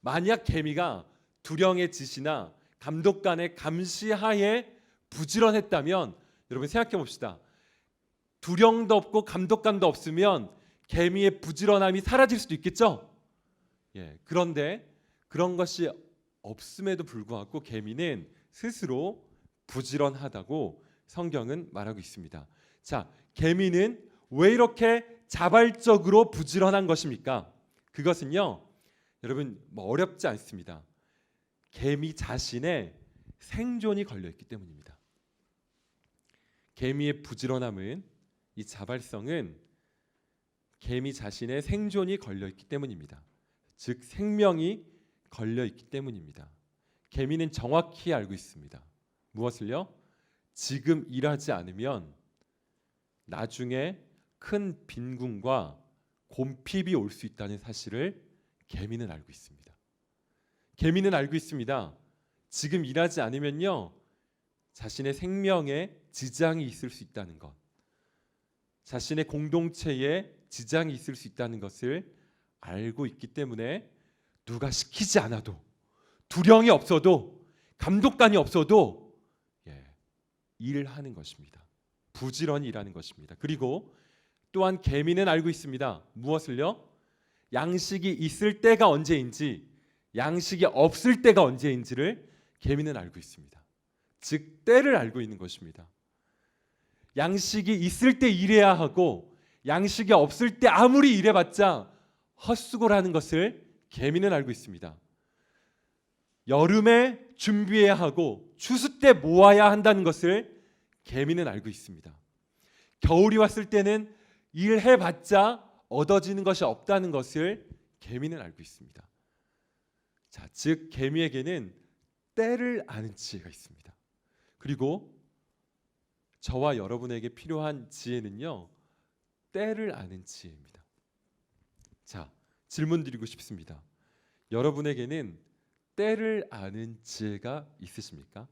만약 개미가 두령의 지시나 감독관의 감시하에 부지런했다면, 여러분 생각해 봅시다. 두령도 없고 감독관도 없으면 개미의 부지런함이 사라질 수도 있겠죠. 그런데 그런 것이 없음에도 불구하고 개미는 스스로 부지런하다고 성경은 말하고 있습니다. 자, 개미는 왜 이렇게 자발적으로 부지런한 것입니까? 그것은요, 여러분, 어렵지 않습니다. 개미 자신의 생존이 걸려있기 때문입니다. 개미의 부지런함은, 이 자발성은 개미 자신의 생존이 걸려있기 때문입니다. 즉 생명이 걸려있기 때문입니다. 개미는 정확히 알고 있습니다. 무엇을요? 지금 일하지 않으면 나중에 큰 빈궁과 곰핍이 올 수 있다는 사실을 개미는 알고 있습니다. 개미는 알고 있습니다. 지금 일하지 않으면요, 자신의 생명에 지장이 있을 수 있다는 것, 자신의 공동체에 지장이 있을 수 있다는 것을 알고 있기 때문에 누가 시키지 않아도, 두령이 없어도, 감독관이 없어도 일을 하는 것입니다. 부지런히 일하는 것입니다. 그리고 또한 개미는 알고 있습니다. 무엇을요? 양식이 있을 때가 언제인지, 양식이 없을 때가 언제인지를 개미는 알고 있습니다. 즉 때를 알고 있는 것입니다. 양식이 있을 때 일해야 하고 양식이 없을 때 아무리 일해봤자 헛수고라는 것을 개미는 알고 있습니다. 여름에 준비해야 하고 추수 때 모아야 한다는 것을 개미는 알고 있습니다. 겨울이 왔을 때는 일해봤자 얻어지는 것이 없다는 것을 개미는 알고 있습니다. 자, 즉 개미에게는 때를 아는 지혜가 있습니다. 그리고 저와 여러분에게 필요한 지혜는요, 때를 아는 지혜입니다. 자, 질문 드리고 싶습니다. 여러분에게는 때를 아는 지혜가 있으십니까?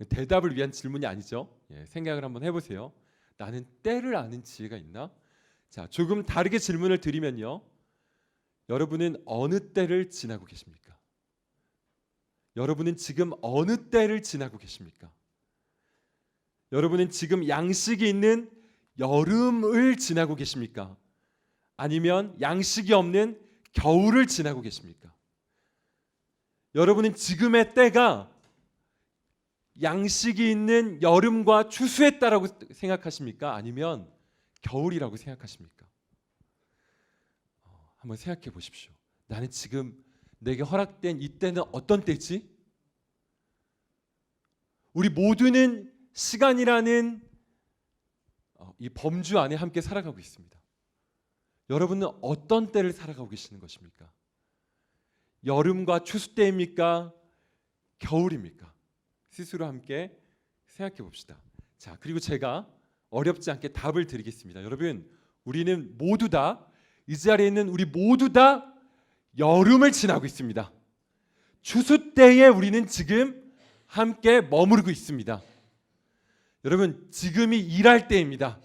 대답을 위한 질문이 아니죠. 생각을 한번 해보세요. 나는 때를 아는 지혜가 있나? 자, 조금 다르게 질문을 드리면요, 여러분은 어느 때를 지나고 계십니까? 여러분은 지금 어느 때를 지나고 계십니까? 여러분은 지금 양식이 있는 여름을 지나고 계십니까? 아니면 양식이 없는 겨울을 지나고 계십니까? 여러분은 지금의 때가 양식이 있는 여름과 추수의 때라고 생각하십니까? 아니면 겨울이라고 생각하십니까? 한번 생각해 보십시오. 나는 지금 내게 허락된 이 때는 어떤 때지? 우리 모두는 시간이라는 이 범주 안에 함께 살아가고 있습니다. 여러분은 어떤 때를 살아가고 계시는 것입니까? 여름과 추수 때입니까? 겨울입니까? 스스로 함께 생각해 봅시다. 자, 그리고 제가 어렵지 않게 답을 드리겠습니다. 여러분, 우리는 모두 다, 이 자리에 있는 우리 모두 다 여름을 지나고 있습니다. 추수 때에 우리는 지금 함께 머무르고 있습니다. 여러분, 지금이 일할 때입니다.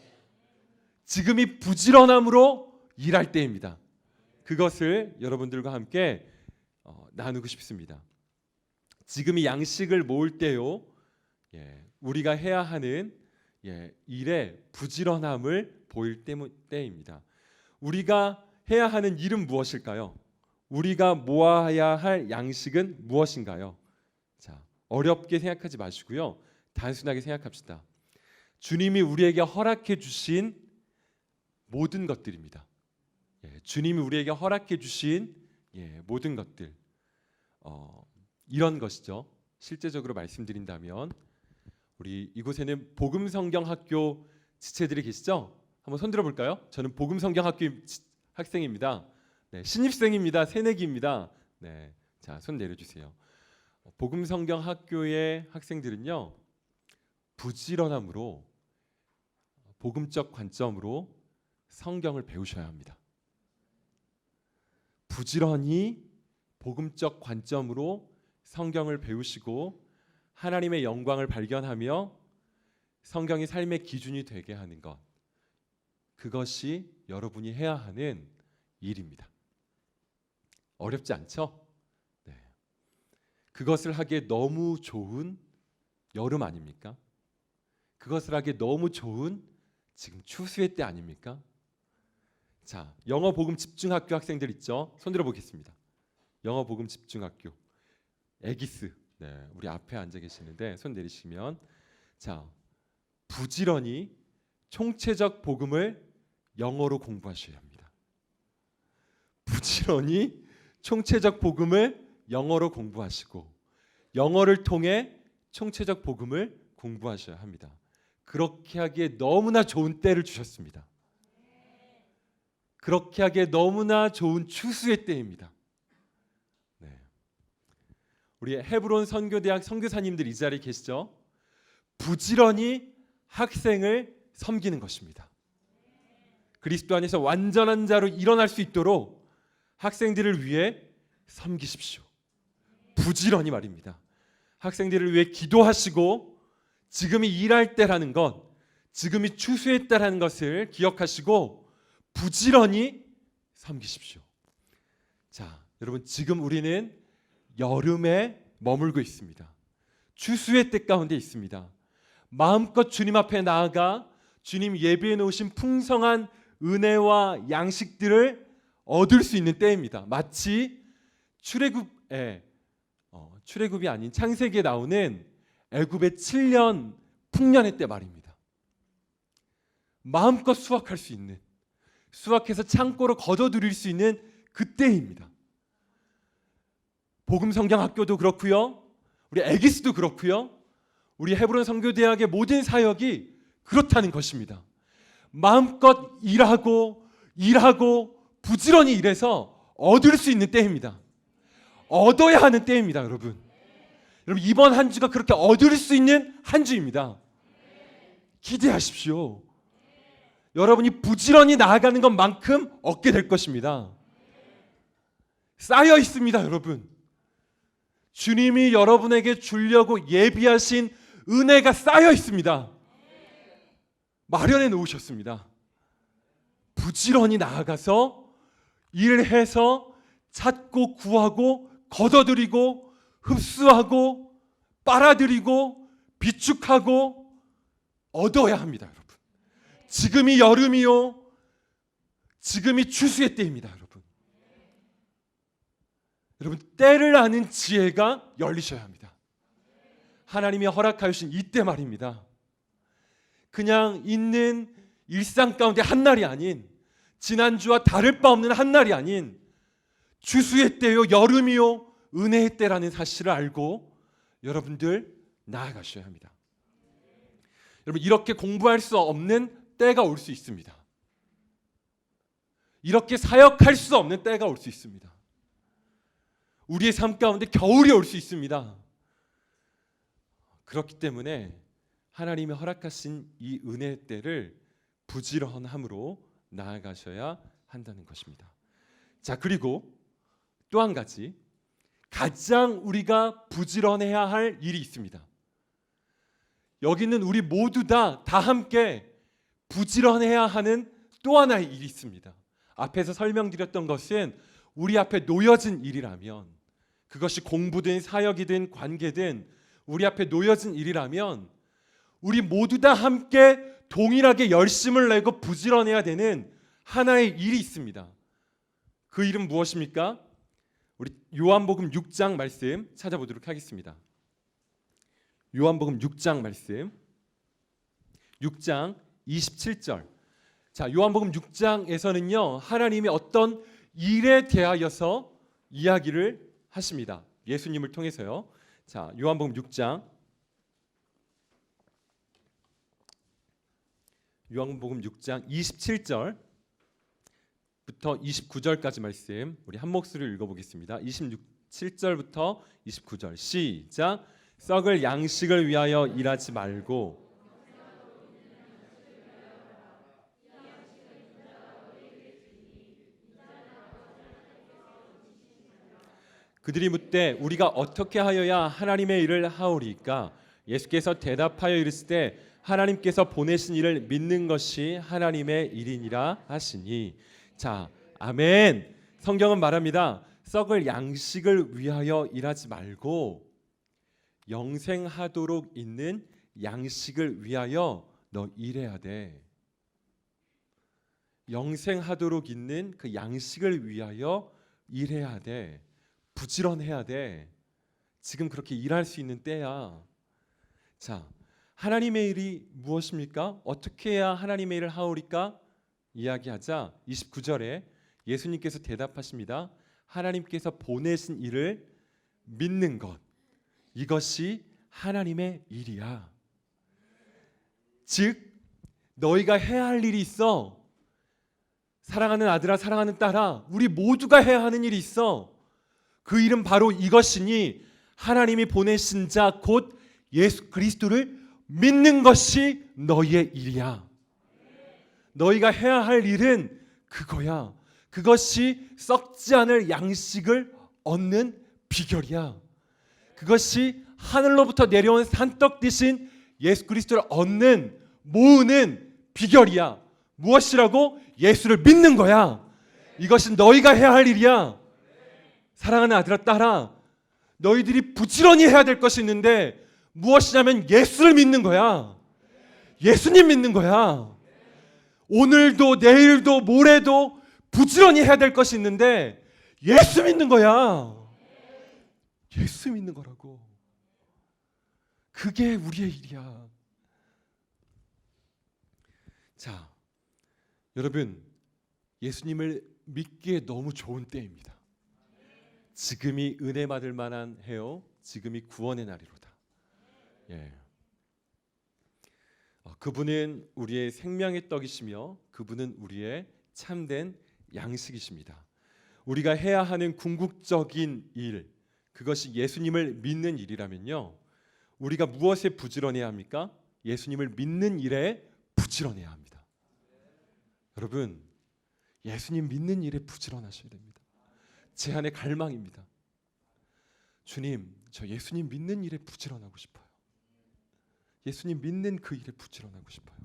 지금이 부지런함으로 일할 때입니다. 그것을 여러분들과 함께 나누고 싶습니다. 지금이 양식을 모을 때요, 우리가 해야 하는 일의 부지런함을 보일 때입니다. 우리가 해야 하는 일은 무엇일까요? 우리가 모아야 할 양식은 무엇인가요? 자, 어렵게 생각하지 마시고요, 단순하게 생각합시다. 주님이 우리에게 허락해 주신 모든 것들입니다. 주님이 우리에게 허락해 주신 모든 것들, 이런 것이죠. 실제적으로 말씀드린다면 우리 이곳에는 복음성경학교 지체들이 계시죠? 한번 손 들어볼까요? 저는 복음성경학교 학생입니다. 신입생입니다. 새내기입니다. 자, 손 내려주세요. 복음성경학교의 학생들은요, 부지런함으로 복음적 관점으로 성경을 배우셔야 합니다. 부지런히 복음적 관점으로 성경을 배우시고 하나님의 영광을 발견하며 성경이 삶의 기준이 되게 하는 것, 그것이 여러분이 해야 하는 일입니다. 어렵지 않죠? 그것을 하기에 너무 좋은 여름 아닙니까? 그것을 하기에 너무 좋은 지금 추수의 때 아닙니까? 자, 영어 복음 집중학교 학생들 있죠? 손 들어 보겠습니다. 영어 복음 집중학교 에기스, 우리 앞에 앉아 계시는데 손 내리시면, 자, 부지런히 총체적 복음을 영어로 공부하셔야 합니다. 부지런히 총체적 복음을 영어로 공부하시고 영어를 통해 총체적 복음을 공부하셔야 합니다. 그렇게 하기에 너무나 좋은 때를 주셨습니다. 그렇게 하기에 너무나 좋은 추수의 때입니다. 우리 헤브론 선교대학 선교사님들 이 자리에 계시죠? 부지런히 학생을 섬기는 것입니다. 그리스도 안에서 완전한 자로 일어날 수 있도록 학생들을 위해 섬기십시오. 부지런히 말입니다. 학생들을 위해 기도하시고 지금이 일할 때라는 것, 지금이 추수의 때라는 것을 기억하시고 부지런히 섬기십시오. 자, 여러분, 지금 우리는 여름에 머물고 있습니다. 추수의 때 가운데 있습니다. 마음껏 주님 앞에 나아가 주님 예비해 놓으신 풍성한 은혜와 양식들을 얻을 수 있는 때입니다. 마치 출애굽이 아닌 창세기에 나오는 애굽의 7년 풍년의 때 말입니다. 마음껏 수확할 수 있는, 수확해서 창고로 거둬들일 수 있는 그때입니다. 복음 성경 학교도 그렇고요. 우리 에기스도 그렇고요. 우리 헤브론 선교대학의 모든 사역이 그렇다는 것입니다. 마음껏 일하고 부지런히 일해서 얻을 수 있는 때입니다. 얻어야 하는 때입니다, 여러분. 여러분, 이번 한 주가 그렇게 얻을 수 있는 한 주입니다. 기대하십시오. 여러분이 부지런히 나아가는 것만큼 얻게 될 것입니다. 쌓여 있습니다, 여러분. 주님이 여러분에게 주려고 예비하신 은혜가 쌓여 있습니다. 마련해 놓으셨습니다. 부지런히 나아가서 일해서 찾고 구하고 거둬들이고 흡수하고 빨아들이고 비축하고 얻어야 합니다, 여러분. 지금이 여름이요, 지금이 추수의 때입니다, 여러분. 여러분, 때를 아는 지혜가 열리셔야 합니다. 하나님이 허락하신 이때 말입니다. 그냥 있는 일상 가운데 한 날이 아닌, 지난주와 다를 바 없는 한 날이 아닌 추수의 때요, 여름이요, 은혜의 때라는 사실을 알고 여러분들 나아가셔야 합니다. 여러분, 이렇게 공부할 수 없는 때가 올 수 있습니다. 이렇게 사역할 수 없는 때가 올 수 있습니다. 우리의 삶 가운데 겨울이 올 수 있습니다. 그렇기 때문에 하나님이 허락하신 이 은혜의 때를 부지런함으로 나아가셔야 한다는 것입니다. 자, 그리고 또 한 가지, 가장 우리가 부지런해야 할 일이 있습니다. 여기는 우리 모두 다 함께 부지런해야 하는 또 하나의 일이 있습니다. 앞에서 설명드렸던 것은 우리 앞에 놓여진 일이라면, 그것이 공부든 사역이든 관계든 우리 앞에 놓여진 일이라면 우리 모두 다 함께 동일하게 열심을 내고 부지런해야 되는 하나의 일이 있습니다. 그 일은 무엇입니까? 우리 요한복음 6장 말씀 찾아보도록 하겠습니다. 요한복음 6장 말씀, 6장 27절. 자, 요한복음 6장에서는요, 하나님이 어떤 일에 대하여서 이야기를 하십니다. 예수님을 통해서요. 자, 요한복음 6장, 요한복음 6장 27절부터 29절까지 말씀 우리 한 목소리를 읽어보겠습니다. 27절부터 29절 시작. 썩을 양식을 위하여 일하지 말고 그들이 묻되 우리가 어떻게 하여야 하나님의 일을 하오리까? 예수께서 대답하여 이르시되 하나님께서 보내신 이를 믿는 것이 하나님의 일이니라 하시니. 자, 아멘. 성경은 말합니다. 썩을 양식을 위하여 일하지 말고 영생하도록 있는 양식을 위하여 너 일해야 돼. 영생하도록 있는 그 양식을 위하여 일해야 돼. 부지런해야 돼. 지금 그렇게 일할 수 있는 때야. 자, 하나님의 일이 무엇입니까? 어떻게 해야 하나님의 일을 하오리까? 이야기하자 29절에 예수님께서 대답하십니다. 하나님께서 보내신 일을 믿는 것, 이것이 하나님의 일이야. 즉 너희가 해야 할 일이 있어. 사랑하는 아들아, 사랑하는 딸아, 우리 모두가 해야 하는 일이 있어. 그 일은 바로 이것이니 하나님이 보내신 자 곧 예수 그리스도를 믿는 것이 너희의 일이야. 너희가 해야 할 일은 그거야. 그것이 썩지 않을 양식을 얻는 비결이야. 그것이 하늘로부터 내려온 산떡 대신 예수 그리스도를 얻는 모으는 비결이야. 무엇이라고? 예수를 믿는 거야. 이것이 너희가 해야 할 일이야. 사랑하는 아들아, 딸아, 너희들이 부지런히 해야 될 것이 있는데 무엇이냐면 예수를 믿는 거야. 예수님 믿는 거야. 오늘도 내일도 모레도 부지런히 해야 될 것이 있는데 예수 믿는 거야. 예수 믿는 거라고. 그게 우리의 일이야. 자, 여러분, 예수님을 믿기에 너무 좋은 때입니다. 지금이 은혜 받을 만한 해요. 지금이 구원의 날이로다. 예. 그분은 우리의 생명의 떡이시며 그분은 우리의 참된 양식이십니다. 우리가 해야 하는 궁극적인 일, 그것이 예수님을 믿는 일이라면요, 우리가 무엇에 부지런해야 합니까? 예수님을 믿는 일에 부지런해야 합니다. 여러분, 예수님 믿는 일에 부지런하셔야 됩니다. 제 안의 갈망입니다. 주님, 저 예수님 믿는 일에 부지런하고 싶어요. 예수님 믿는 그 일에 부지런하고 싶어요.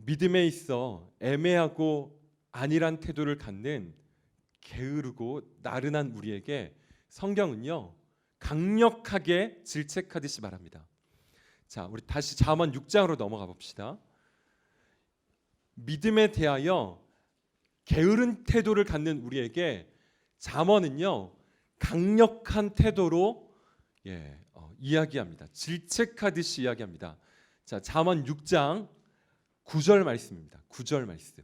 믿음에 있어 애매하고 안일한 태도를 갖는 게으르고 나른한 우리에게 성경은요, 강력하게 질책하듯이 말합니다. 자, 우리 다시 잠언 6장으로 넘어가 봅시다. 믿음에 대하여 게으른 태도를 갖는 우리에게 잠언은요, 강력한 태도로 이야기합니다. 질책하듯이 이야기합니다. 자, 잠언 6장 9절 말씀입니다. 9절 말씀.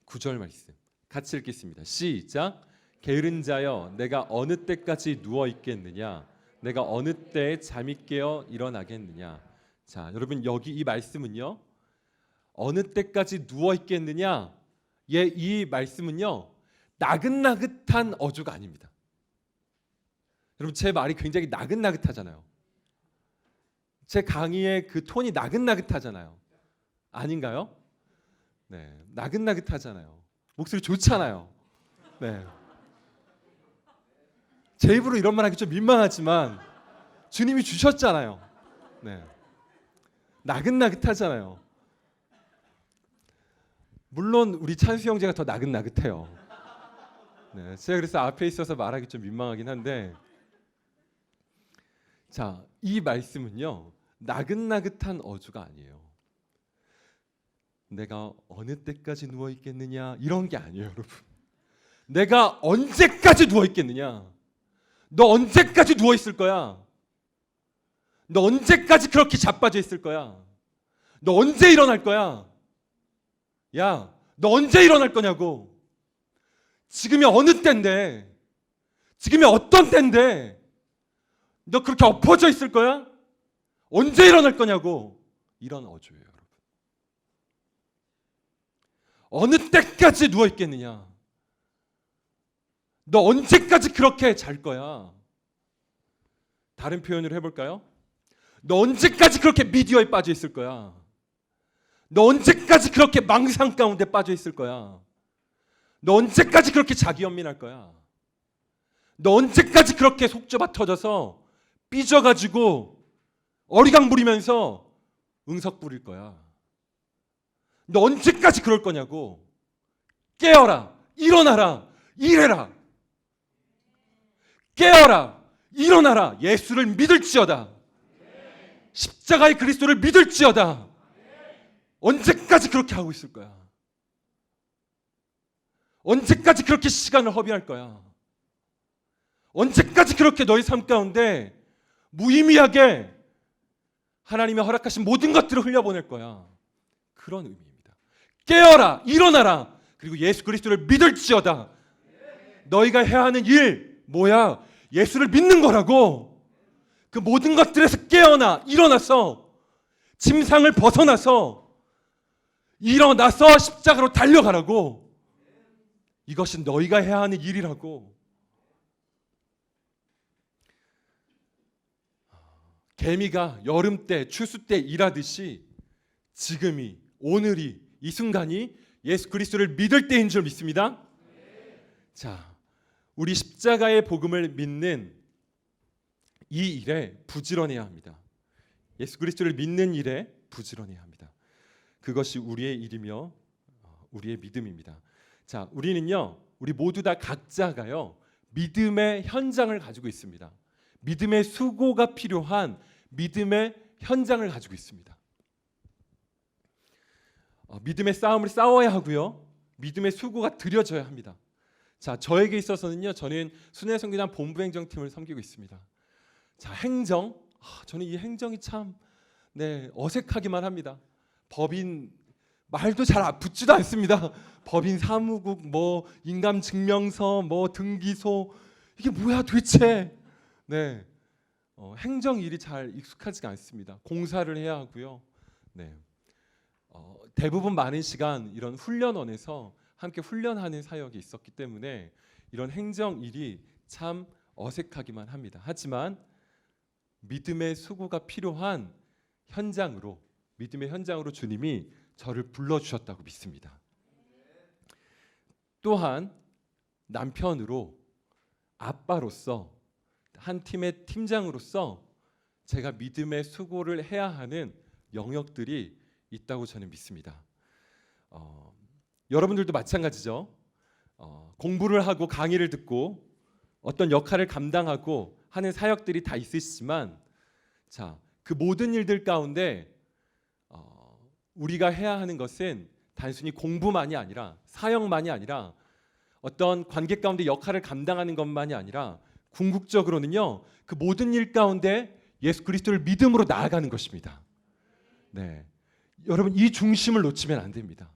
9절 말씀. 같이 읽겠습니다. 시작. 게으른 자여, 내가 어느 때까지 누워 있겠느냐? 내가 어느 때에 잠이 깨어 일어나겠느냐? 자, 여러분, 여기 이 말씀은요, 어느 때까지 누워 있겠느냐? 이 말씀은요, 나긋나긋한 어조가 아닙니다. 여러분, 제 말이 굉장히 나긋나긋하잖아요. 제 강의의 그 톤이 나긋나긋하잖아요. 아닌가요? 네, 나긋나긋하잖아요. 목소리 좋잖아요. 네. 제 입으로 이런 말 하기 좀 민망하지만 주님이 주셨잖아요. 네. 나긋나긋하잖아요. 물론 우리 찬수 형제가 더 나긋나긋해요. 네, 제가 그래서 앞에 있어서 말하기 좀 민망하긴 한데, 자, 이 말씀은요, 나긋나긋한 어조가 아니에요. 내가 어느 때까지 누워 있겠느냐 이런 게 아니에요, 여러분. 내가 언제까지 누워 있겠느냐? 너 언제까지 누워 있을 거야? 너 언제까지 그렇게 자빠져 있을 거야? 너 언제 일어날 거야? 야, 너 언제 일어날 거냐고. 지금이 어느 때인데, 지금이 어떤 때인데 너 그렇게 엎어져 있을 거야? 언제 일어날 거냐고. 이런 어조예요, 여러분. 어느 때까지 누워 있겠느냐? 너 언제까지 그렇게 잘 거야? 다른 표현으로 해볼까요? 너 언제까지 그렇게 미디어에 빠져 있을 거야? 너 언제까지 그렇게 망상 가운데 빠져 있을 거야? 너 언제까지 그렇게 자기 연민할 거야? 너 언제까지 그렇게 속 좁아 터져서 삐져가지고 어리광 부리면서 응석 부릴 거야? 너 언제까지 그럴 거냐고. 깨어라, 일어나라, 일해라. 깨어라, 일어나라. 예수를 믿을지어다. 십자가의 그리스도를 믿을지어다. 언제까지 그렇게 하고 있을 거야? 언제까지 그렇게 시간을 허비할 거야? 언제까지 그렇게 너의 삶 가운데 무의미하게 하나님의 허락하신 모든 것들을 흘려보낼 거야? 그런 의미입니다. 깨어라, 일어나라. 그리고 예수 그리스도를 믿을지어다. 너희가 해야 하는 일 뭐야? 예수를 믿는 거라고. 그 모든 것들에서 깨어나, 일어나서 짐상을 벗어나서 일어나서 십자가로 달려가라고. 이것이 너희가 해야 하는 일이라고. 개미가 여름 때, 추수 때 일하듯이 지금이, 오늘이, 이 순간이 예수 그리스도를 믿을 때인 줄 믿습니다. 자, 우리 십자가의 복음을 믿는 이 일에 부지런해야 합니다. 예수 그리스도를 믿는 일에 부지런해야 합니다. 그것이 우리의 일이며 우리의 믿음입니다. 자, 우리 모두 다 각자가요, 믿음의 현장을 가지고 있습니다. 믿음의 수고가 필요한 믿음의 현장을 가지고 있습니다. 믿음의 싸움을 싸워야 하고요, 믿음의 수고가 드려져야 합니다. 자, 저에게 있어서는요, 저는 순회선교단 본부행정팀을 섬기고 있습니다. 자, 행정, 저는 이 행정이 참 어색하기만 합니다. 법인 말도 잘 붙지도 않습니다. 법인 사무국, 뭐 인감 증명서, 뭐 등기소, 이게 뭐야 도대체? 네, 행정 일이 잘 익숙하지가 않습니다. 공사를 해야 하고요. 네, 대부분 많은 시간 이런 훈련원에서 함께 훈련하는 사역이 있었기 때문에 이런 행정 일이 참 어색하기만 합니다. 하지만 믿음의 수고가 필요한 현장으로, 믿음의 현장으로 주님이 저를 불러주셨다고 믿습니다. 또한 남편으로, 아빠로서, 한 팀의 팀장으로서 제가 믿음의 수고를 해야 하는 영역들이 있다고 저는 믿습니다. 여러분들도 마찬가지죠. 공부를 하고 강의를 듣고 어떤 역할을 감당하고 하는 사역들이 다 있으시지만, 자, 그 모든 일들 가운데 우리가 해야 하는 것은 단순히 공부만이 아니라, 사역만이 아니라, 어떤 관계 가운데 역할을 감당하는 것만이 아니라 궁극적으로는요, 그 모든 일 가운데 예수 그리스도를 믿음으로 나아가는 것입니다. 네, 여러분 이 중심을 놓치면 안 됩니다.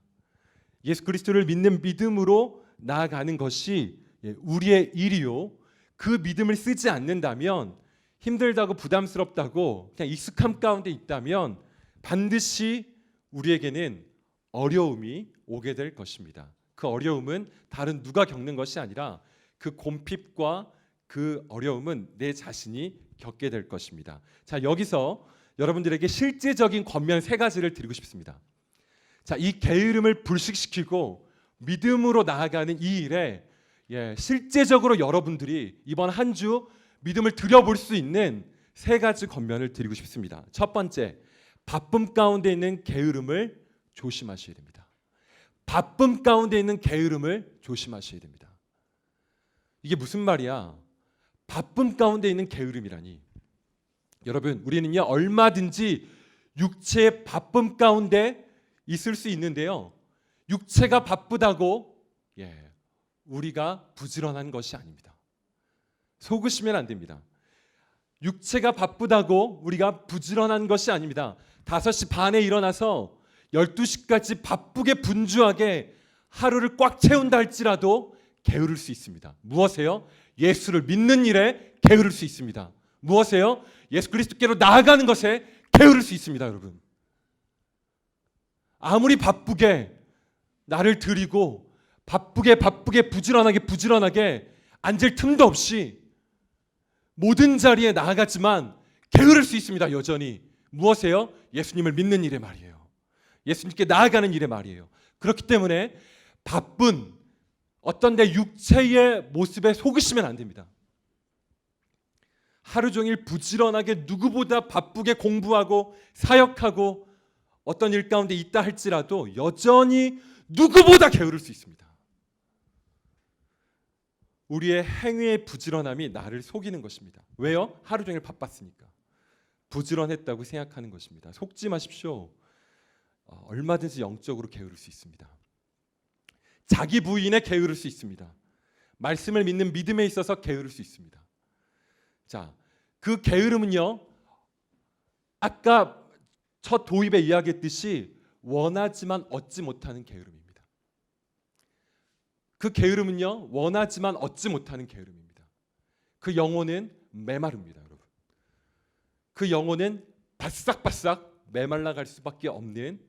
예수 그리스도를 믿는 믿음으로 나아가는 것이 우리의 일이요, 그 믿음을 쓰지 않는다면, 힘들다고 부담스럽다고 그냥 익숙함 가운데 있다면 반드시 우리에게는 어려움이 오게 될 것입니다. 그 어려움은 다른 누가 겪는 것이 아니라 그 곰핍과 그 어려움은 내 자신이 겪게 될 것입니다. 자, 여기서 여러분들에게 실제적인 권면 3가지를 드리고 싶습니다. 자, 이 게으름을 불식시키고 믿음으로 나아가는 이 일에 실제적으로 여러분들이 이번 한 주 믿음을 들여볼 수 있는 3가지 권면을 드리고 싶습니다. 첫 번째, 바쁨 가운데 있는 게으름을 조심하셔야 됩니다. 바쁨 가운데 있는 게으름을 조심하셔야 됩니다. 이게 무슨 말이야? 바쁨 가운데 있는 게으름이라니. 여러분, 우리는요 얼마든지 육체의 바쁨 가운데 있을 수 있는데요, 육체가 바쁘다고 우리가 부지런한 것이 아닙니다. 속으시면 안 됩니다. 육체가 바쁘다고 우리가 부지런한 것이 아닙니다. 5시 반에 일어나서 12시까지 바쁘게 분주하게 하루를 꽉 채운다 할지라도 게으를 수 있습니다. 무엇이에요? 예수를 믿는 일에 게으를 수 있습니다. 무엇이에요? 예수 그리스도께로 나아가는 것에 게으를 수 있습니다. 여러분, 아무리 바쁘게 나를 드리고 바쁘게 부지런하게 앉을 틈도 없이 모든 자리에 나아가지만 게으를 수 있습니다. 여전히. 무엇이에요? 예수님을 믿는 일에 말이에요. 예수님께 나아가는 일에 말이에요. 그렇기 때문에 바쁜 어떤 내 육체의 모습에 속으시면 안 됩니다. 하루 종일 부지런하게 누구보다 바쁘게 공부하고 사역하고 어떤 일 가운데 있다 할지라도 여전히 누구보다 게으를 수 있습니다. 우리의 행위의 부지런함이 나를 속이는 것입니다. 왜요? 하루 종일 바빴으니까. 부지런했다고 생각하는 것입니다. 속지 마십시오. 얼마든지 영적으로 게으를 수 있습니다. 자기 부인에 게으를 수 있습니다. 말씀을 믿는 믿음에 있어서 게으를 수 있습니다. 자, 그 게으름은요, 아까 첫 도입에 이야기했듯이 원하지만 얻지 못하는 게으름입니다. 그 게으름은요, 원하지만 얻지 못하는 게으름입니다. 그 영혼은 메마릅니다, 여러분. 그 영혼은 바싹바싹 메말라갈 수밖에 없는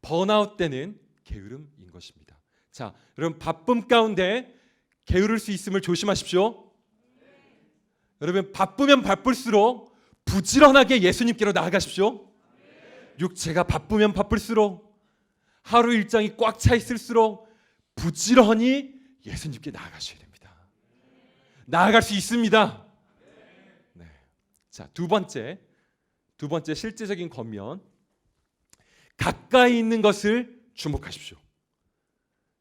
번아웃되는 게으름인 것입니다. 자, 여러분 바쁨 가운데 게으를 수 있음을 조심하십시오. 여러분 바쁘면 바쁠수록 부지런하게 예수님께로 나아가십시오. 육체가 바쁘면 바쁠수록, 하루 일정이 꽉 차 있을수록 부지런히 예수님께 나아가셔야 됩니다. 나아갈 수 있습니다. 네. 자, 두 번째 실제적인 권면, 가까이 있는 것을 주목하십시오.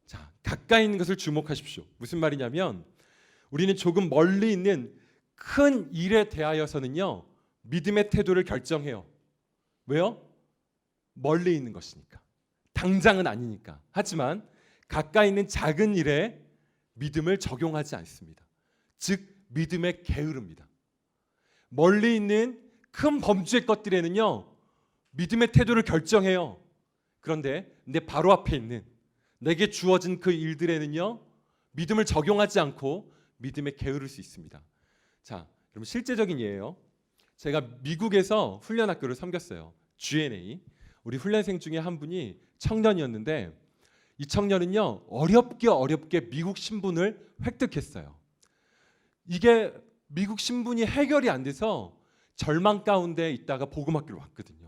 자, 가까이 있는 것을 주목하십시오. 무슨 말이냐면, 우리는 조금 멀리 있는 큰 일에 대하여서는요 믿음의 태도를 결정해요. 왜요? 멀리 있는 것이니까, 당장은 아니니까. 하지만 가까이 있는 작은 일에 믿음을 적용하지 않습니다. 즉 믿음의 게으릅니다. 멀리 있는 큰 범죄의 것들에는요 믿음의 태도를 결정해요. 그런데 내 바로 앞에 있는 내게 주어진 그 일들에는요 믿음을 적용하지 않고 믿음에 게으를 수 있습니다. 자, 여러분 실제적인 예예요. 제가 미국에서 훈련학교를 섬겼어요. G&A. 우리 훈련생 중에 한 분이 청년이었는데 이 청년은요 어렵게 미국 신분을 획득했어요. 이게 미국 신분이 해결이 안 돼서 절망 가운데 있다가 복음학교를 왔거든요.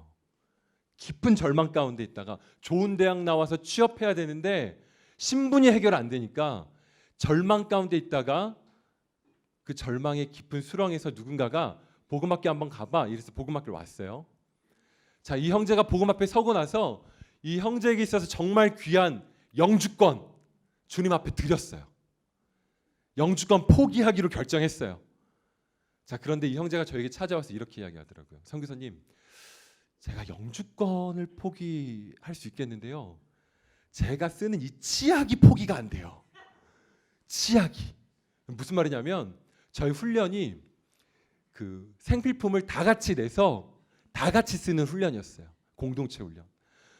깊은 절망 가운데 있다가 좋은 대학 나와서 취업해야 되는데 신분이 해결 안 되니까 절망 가운데 있다가 그 절망의 깊은 수렁에서 누군가가 복음학교 한번 가봐 이래서 복음학교를 왔어요. 자, 이 형제가 복음 앞에 서고 나서 이 형제에게 있어서 정말 귀한 영주권 주님 앞에 드렸어요. 영주권 포기하기로 결정했어요. 자, 그런데 이 형제가 저에게 찾아와서 이렇게 이야기하더라고요. 선교사님, 제가 영주권을 포기할 수 있겠는데요. 제가 쓰는 이 치약이 포기가 안 돼요. 치약이. 무슨 말이냐면 저희 훈련이 그 생필품을 다 같이 내서 다 같이 쓰는 훈련이었어요. 공동체 훈련.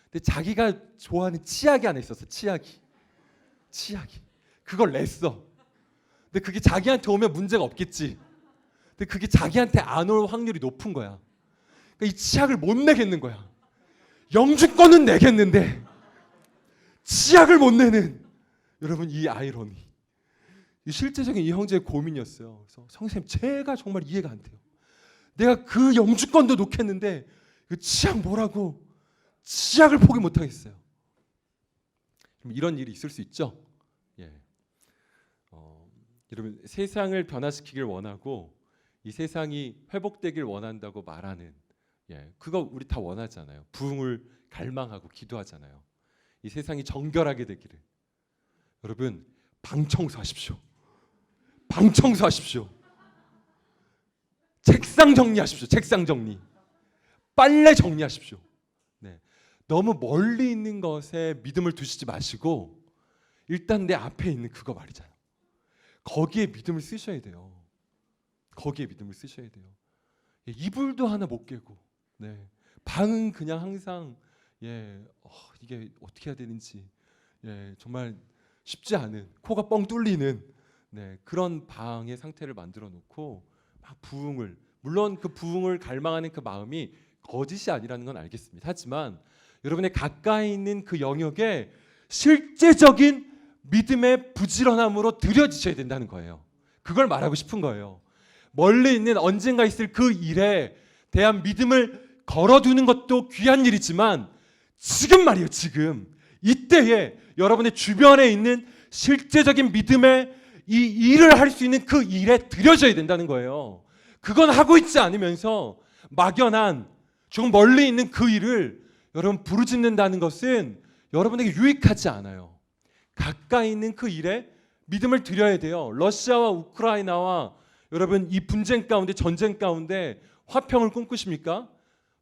근데 자기가 좋아하는 치약이 안에 있었어. 치약이. 그걸 냈어. 근데 그게 자기한테 오면 문제가 없겠지. 근데 그게 자기한테 안 올 확률이 높은 거야. 그러니까 이 치약을 못 내겠는 거야. 영주권은 내겠는데 치약을 못 내는, 여러분 이 아이러니, 이 실제적인 이 형제의 고민이었어요. 그래서 선생님 제가 정말 이해가 안 돼요. 내가 그 영주권도 놓겠는데 그 치약 뭐라고, 치약을 포기 못 하겠어요. 이런 일이 있을 수 있죠. 예. 여러분 세상을 변화시키길 원하고 이 세상이 회복되길 원한다고 말하는, 그거 우리 다 원하잖아요. 부흥을 갈망하고 기도하잖아요. 이 세상이 정결하게 되기를. 여러분 방 청소하십시오. 방 청소하십시오. 책상 정리하십시오. 책상 정리. 빨래 정리하십시오. 네. 너무 멀리 있는 것에 믿음을 두시지 마시고 일단 내 앞에 있는 그거 말이잖아요. 거기에 믿음을 쓰셔야 돼요. 거기에 믿음을 쓰셔야 돼요. 이불도 하나 못 깨고, 방은 그냥 항상 이게 어떻게 해야 되는지 정말 쉽지 않은, 코가 뻥 뚫리는 그런 방의 상태를 만들어 놓고 막 부흥을, 물론 그 부흥을 갈망하는 그 마음이 거짓이 아니라는 건 알겠습니다. 하지만 여러분의 가까이 있는 그 영역에 실제적인 믿음의 부지런함으로 들여지셔야 된다는 거예요. 그걸 말하고 싶은 거예요. 멀리 있는 언젠가 있을 그 일에 대한 믿음을 걸어두는 것도 귀한 일이지만 지금 말이에요. 지금 이때에 여러분의 주변에 있는 실제적인 믿음의 이 일을 할 수 있는 그 일에 들여져야 된다는 거예요. 그건 하고 있지 않으면서 막연한 조금 멀리 있는 그 일을 여러분 부르짖는다는 것은 여러분에게 유익하지 않아요. 가까이 있는 그 일에 믿음을 드려야 돼요. 러시아와 우크라이나와 여러분 이 분쟁 가운데, 전쟁 가운데 화평을 꿈꾸십니까?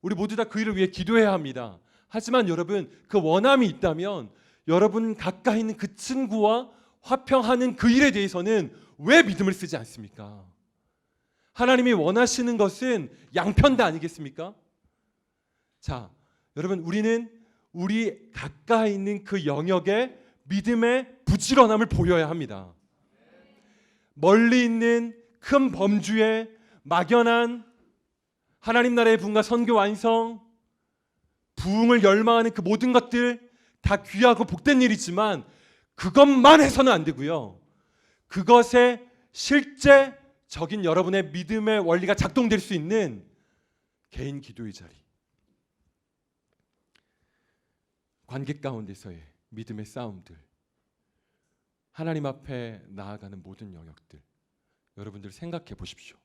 우리 모두 다 그 일을 위해 기도해야 합니다. 하지만 여러분 그 원함이 있다면 여러분 가까이 있는 그 친구와 화평하는 그 일에 대해서는 왜 믿음을 쓰지 않습니까? 하나님이 원하시는 것은 양편다 아니겠습니까? 자, 여러분 우리는 우리 가까이 있는 그 영역에 믿음의 부지런함을 보여야 합니다. 멀리 있는 큰 범주에 막연한 하나님 나라의 부흥과 선교 완성, 부흥을 열망하는 그 모든 것들 다 귀하고 복된 일이지만 그것만 해서는 안 되고요. 그것에 실제적인 여러분의 믿음의 원리가 작동될 수 있는 개인 기도의 자리, 관계 가운데서의 믿음의 싸움들, 하나님 앞에 나아가는 모든 영역들, 여러분들 생각해 보십시오.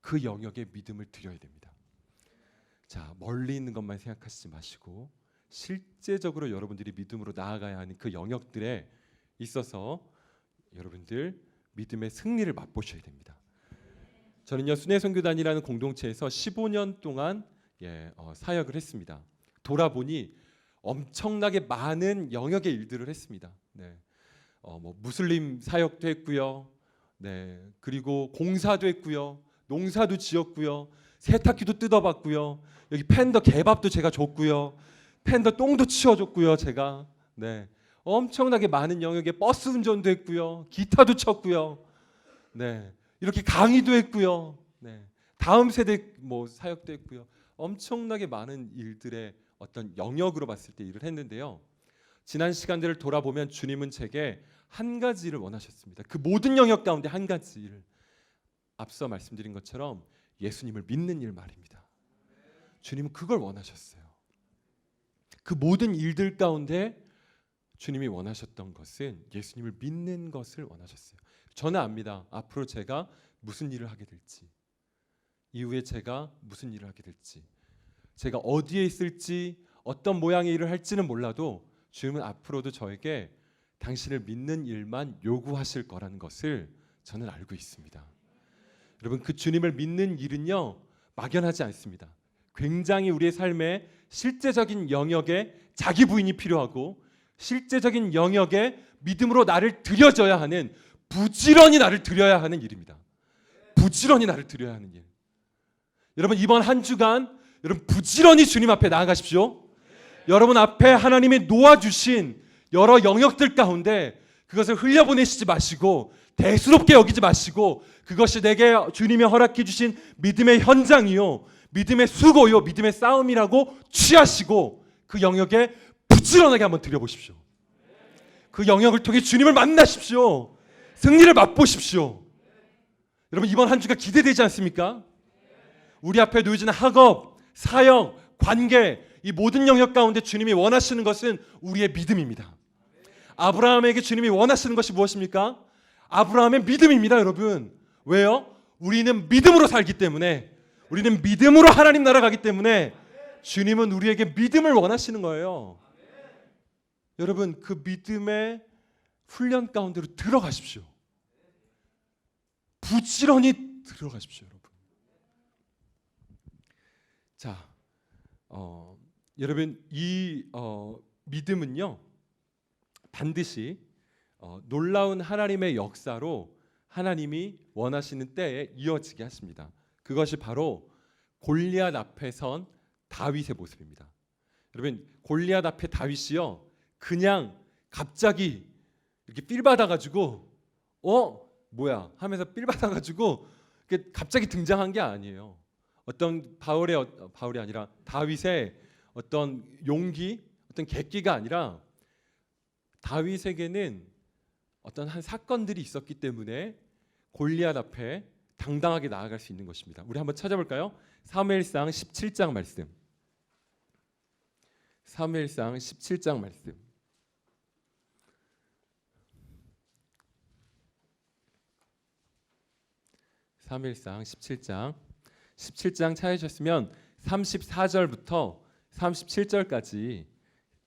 그 영역에 믿음을 드려야 됩니다. 자, 멀리 있는 것만 생각하시지 마시고 실제적으로 여러분들이 믿음으로 나아가야 하는 그 영역들에 있어서 여러분들 믿음의 승리를 맛보셔야 됩니다. 저는요 순회선교단이라는 공동체에서 15년 동안 사역을 했습니다. 돌아보니 엄청나게 많은 영역의 일들을 했습니다. 무슬림 사역도 했고요. 그리고 공사도 했고요. 농사도 지었고요. 세탁기도 뜯어봤고요. 여기 팬더 개밥도 제가 줬고요. 팬더 똥도 치워줬고요. 제가 네 엄청나게 많은 영역에 버스 운전도 했고요. 기타도 쳤고요. 네 이렇게 강의도 했고요. 네 다음 세대 뭐 사역도 했고요. 엄청나게 많은 일들의 어떤 영역으로 봤을 때 일을 했는데요. 지난 시간들을 돌아보면 주님은 제게 한 가지 일을 원하셨습니다. 그 모든 영역 가운데 한 가지 일. 앞서 말씀드린 것처럼 예수님을 믿는 일 말입니다. 주님은 그걸 원하셨어요. 그 모든 일들 가운데 주님이 원하셨던 것은 예수님을 믿는 것을 원하셨어요. 저는 압니다. 앞으로 제가 무슨 일을 하게 될지, 이후에 제가 무슨 일을 하게 될지, 제가 어디에 있을지, 어떤 모양의 일을 할지는 몰라도 주님은 앞으로도 저에게 당신을 믿는 일만 요구하실 거라는 것을 저는 알고 있습니다. 여러분, 그 주님을 믿는 일은요 막연하지 않습니다. 굉장히 우리의 삶에 실제적인 영역에 자기 부인이 필요하고 실제적인 영역에 믿음으로 나를 드려줘야 하는, 부지런히 나를 드려야 하는 일입니다. 부지런히 나를 드려야 하는 일. 여러분, 이번 한 주간 여러분 부지런히 주님 앞에 나아가십시오. 여러분 앞에 하나님이 놓아주신 여러 영역들 가운데 그것을 흘려보내시지 마시고 대수롭게 여기지 마시고 그것이 내게 주님이 허락해 주신 믿음의 현장이요, 믿음의 수고요, 믿음의 싸움이라고 취하시고 그 영역에 부지런하게 한번 드려보십시오. 그 영역을 통해 주님을 만나십시오. 승리를 맛보십시오. 여러분, 이번 한 주가 기대되지 않습니까? 우리 앞에 놓여진 학업, 사역, 관계, 이 모든 영역 가운데 주님이 원하시는 것은 우리의 믿음입니다. 아브라함에게 주님이 원하시는 것이 무엇입니까? 아브라함의 믿음입니다, 여러분. 왜요? 우리는 믿음으로 살기 때문에, 우리는 믿음으로 하나님 나라 가기 때문에 주님은 우리에게 믿음을 원하시는 거예요. 여러분, 그 믿음의 훈련 가운데로 들어가십시오. 부지런히 들어가십시오, 여러분. 자, 여러분, 이 믿음은요 반드시 놀라운 하나님의 역사로 하나님이 원하시는 때에 이어지게 하십니다. 그것이 바로 골리앗 앞에 선 다윗의 모습입니다. 여러분, 골리앗 앞에 다윗이요 그냥 갑자기 이렇게 삘 받아가지고 뭐야 하면서 삘 받아가지고 갑자기 등장한 게 아니에요. 어떤 바울이 아니라 다윗의 어떤 용기, 어떤 객기가 아니라 다윗에게는 어떤 한 사건들이 있었기 때문에 골리앗 앞에 당당하게 나아갈 수 있는 것입니다. 우리 한번 찾아볼까요? 사무엘상 17장 말씀. 사무엘상 17장 말씀. 사무엘상 17장 찾으셨으면 34절부터 37절까지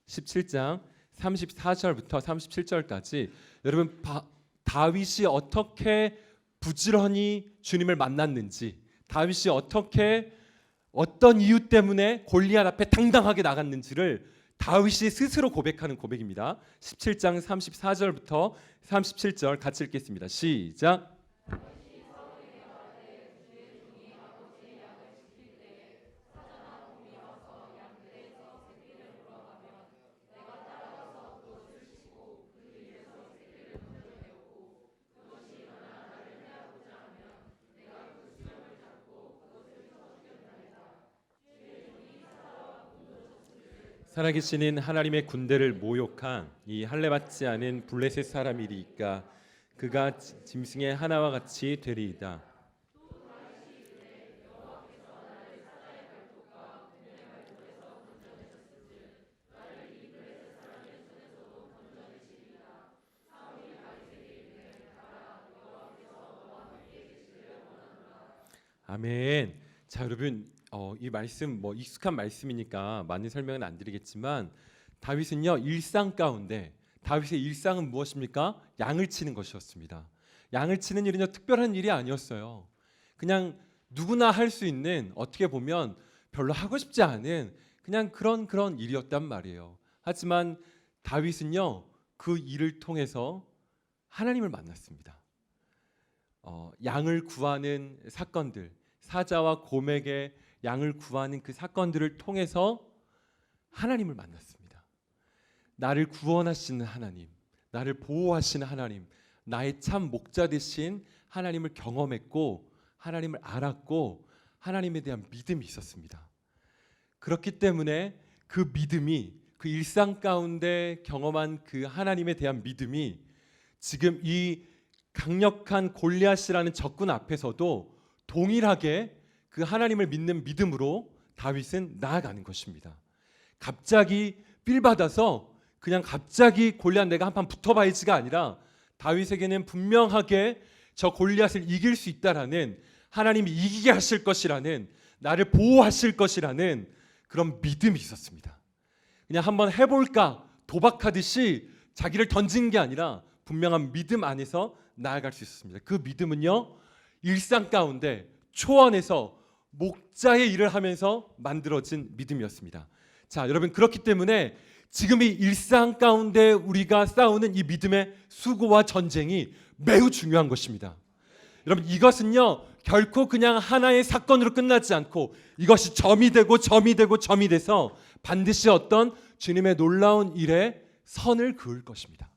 17장 34절부터 37절까지 여러분 다윗이 어떻게 부지런히 주님을 만났는지, 다윗이 어떻게 어떤 이유 때문에 골리앗 앞에 당당하게 나갔는지를 다윗이 스스로 고백하는 고백입니다. 17장 34절부터 37절 같이 읽겠습니다. 시작. 살아계시는 하나님의 군대를 모욕한 이 할례받지 않은 블레셋 사람이리이까 그가 짐승의 하나와 같이 되리이다. 아멘. 자, 여러분, 이 말씀 뭐 익숙한 말씀이니까 많은 설명은 안 드리겠지만 다윗은요 일상 가운데 다윗의 일상은 무엇입니까? 양을 치는 것이었습니다. 양을 치는 일은요 특별한 일이 아니었어요. 그냥 누구나 할 수 있는, 어떻게 보면 별로 하고 싶지 않은 그냥 그런 일이었단 말이에요. 하지만 다윗은요 그 일을 통해서 하나님을 만났습니다. 양을 구하는 사건들, 사자와 곰에게 양을 구하는 그 사건들을 통해서 하나님을 만났습니다. 나를 구원하시는 하나님, 나를 보호하시는 하나님, 나의 참 목자 되신 하나님을 경험했고 하나님을 알았고 하나님에 대한 믿음이 있었습니다. 그렇기 때문에 그 믿음이, 그 일상 가운데 경험한 그 하나님에 대한 믿음이 지금 이 강력한 골리앗이라는 적군 앞에서도 동일하게 그 하나님을 믿는 믿음으로 다윗은 나아가는 것입니다. 갑자기 삘 받아서 그냥 갑자기 골리앗 내가 한판 붙어봐야지가 아니라 다윗에게는 분명하게 저 골리앗을 이길 수 있다라는, 하나님이 이기게 하실 것이라는, 나를 보호하실 것이라는 그런 믿음이 있었습니다. 그냥 한번 해볼까 도박하듯이 자기를 던진 게 아니라 분명한 믿음 안에서 나아갈 수 있었습니다. 그 믿음은요, 일상 가운데 초원에서 목자의 일을 하면서 만들어진 믿음이었습니다. 자, 여러분, 그렇기 때문에 지금 이 일상 가운데 우리가 싸우는 이 믿음의 수고와 전쟁이 매우 중요한 것입니다. 여러분, 이것은요 결코 그냥 하나의 사건으로 끝나지 않고 이것이 점이 되고 점이 되고 점이 돼서 반드시 어떤 주님의 놀라운 일에 선을 그을 것입니다.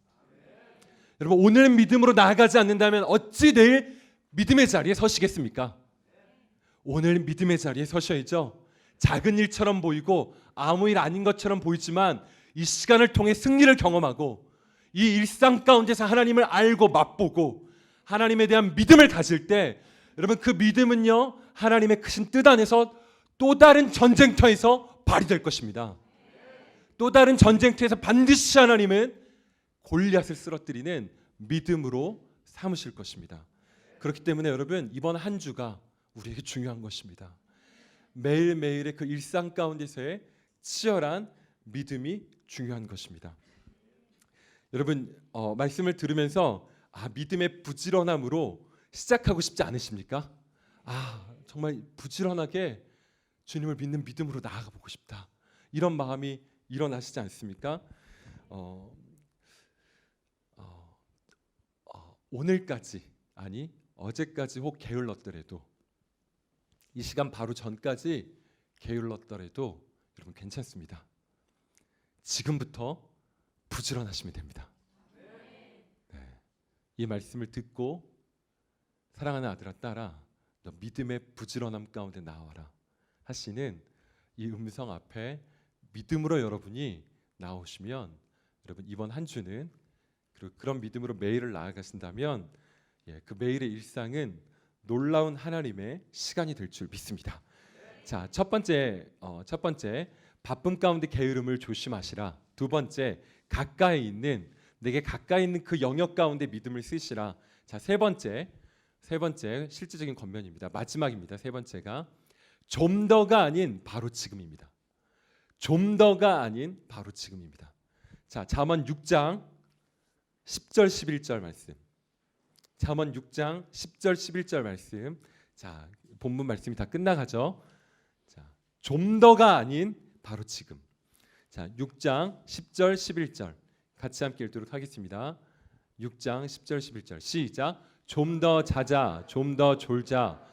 여러분, 오늘 믿음으로 나아가지 않는다면 어찌 내일 믿음의 자리에 서시겠습니까? 오늘 믿음의 자리에 서셔야죠. 작은 일처럼 보이고 아무 일 아닌 것처럼 보이지만 이 시간을 통해 승리를 경험하고 이 일상 가운데서 하나님을 알고 맛보고 하나님에 대한 믿음을 가질 때, 여러분, 그 믿음은요 하나님의 크신 뜻 안에서 또 다른 전쟁터에서 발휘될 것입니다. 또 다른 전쟁터에서 반드시 하나님은 골리앗을 쓰러뜨리는 믿음으로 삼으실 것입니다. 그렇기 때문에 여러분, 이번 한 주가 우리에게 중요한 것입니다. 매일매일의 그 일상 가운데서의 치열한 믿음이 중요한 것입니다. 여러분, 말씀을 들으면서 믿음의 부지런함으로 시작하고 싶지 않으십니까? 정말 부지런하게 주님을 믿는 믿음으로 나아가 보고 싶다, 이런 마음이 일어나시지 않습니까? 오늘까지, 아니 어제까지 혹 게을렀더라도, 이 시간 바로 전까지 게을렀더라도 여러분 괜찮습니다. 지금부터 부지런하시면 됩니다. 네. 이 말씀을 듣고 사랑하는 아들아 딸아, 너 믿음의 부지런함 가운데 나와라 하시는 이 음성 앞에 믿음으로 여러분이 나오시면, 여러분 이번 한 주는 그리고 그런 믿음으로 매일을 나아가신다면 그 매일의 일상은 놀라운 하나님의 시간이 될 줄 믿습니다. 자, 첫 번째 바쁨 가운데 게으름을 조심하시라. 두 번째, 내게 가까이 있는 그 영역 가운데 믿음을 쓰시라. 자, 세 번째 실질적인 권면입니다. 마지막입니다. 세 번째가 좀 더가 아닌 바로 지금입니다. 좀 더가 아닌 바로 지금입니다. 자, 잠언 6장 10절 11절 말씀. 잠언 6장 10절 11절 말씀. 자, 본문 말씀이 다 끝나가죠. 자, 좀 더가 아닌 바로 지금. 자, 6장 10절 11절 같이 함께 읽도록 하겠습니다. 6장 10절 11절 시작. 좀 더 자자, 좀 더 졸자.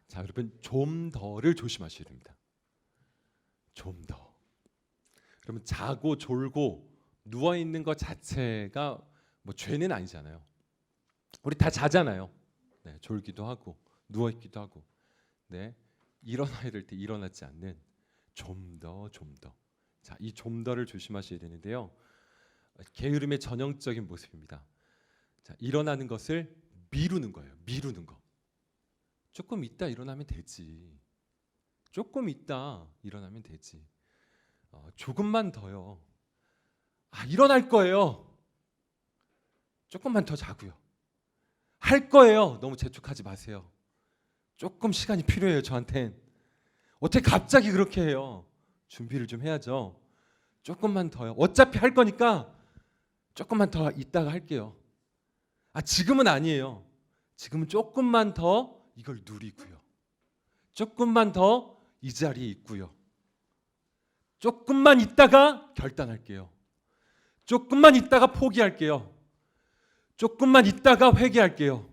자, 여러분, 좀 더를 조심하셔야 됩니다. 좀 더. 그러면 자고 졸고 누워 있는 것 자체가 뭐 죄는 아니잖아요. 우리 다 자잖아요. 네, 졸기도 하고 누워 있기도 하고. 네, 일어나야 될 때 일어나지 않는 좀 더. 자, 이 좀 더를 조심하셔야 되는데요. 게으름의 전형적인 모습입니다. 자, 일어나는 것을 미루는 거예요. 미루는 거. 조금 있다 일어나면 되지. 조금 있다 일어나면 되지. 조금만 더요. 일어날 거예요. 조금만 더 자고요. 할 거예요. 너무 재촉하지 마세요. 조금 시간이 필요해요. 저한텐. 어떻게 갑자기 그렇게 해요? 준비를 좀 해야죠. 조금만 더요. 어차피 할 거니까 조금만 더 있다가 할게요. 지금은 아니에요. 지금은 조금만 더 이걸 누리고요. 조금만 더 이 자리에 있고요. 조금만 있다가 결단할게요. 조금만 있다가 포기할게요. 조금만 있다가 회개할게요.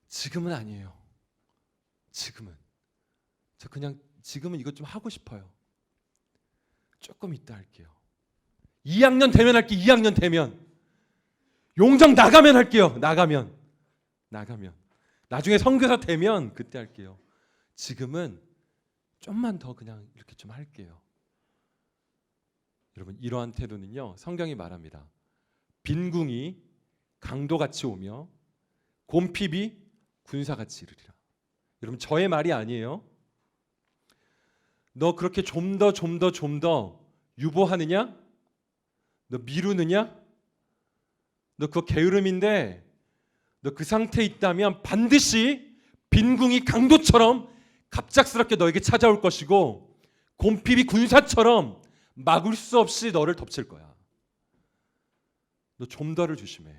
지금은 아니에요. 지금은 저 그냥 지금은 이것 좀 하고 싶어요. 조금 이따 할게요. 2학년 되면 할게요. 2학년 되면 용정 나가면 할게요. 나가면 나중에 선교사 되면 그때 할게요. 지금은 좀만 더 그냥 이렇게 좀 할게요. 여러분, 이러한 태도는요, 성경이 말합니다. 빈궁이 강도같이 오며 곰핍이 군사같이 이르리라. 여러분, 저의 말이 아니에요. 너 그렇게 좀 더 유보하느냐? 너 미루느냐? 너 그거 게으름인데 너 그 상태에 있다면 반드시 빈궁이 강도처럼 갑작스럽게 너에게 찾아올 것이고 곰핍이 군사처럼 막을 수 없이 너를 덮칠 거야. 너 좀 더를 조심해.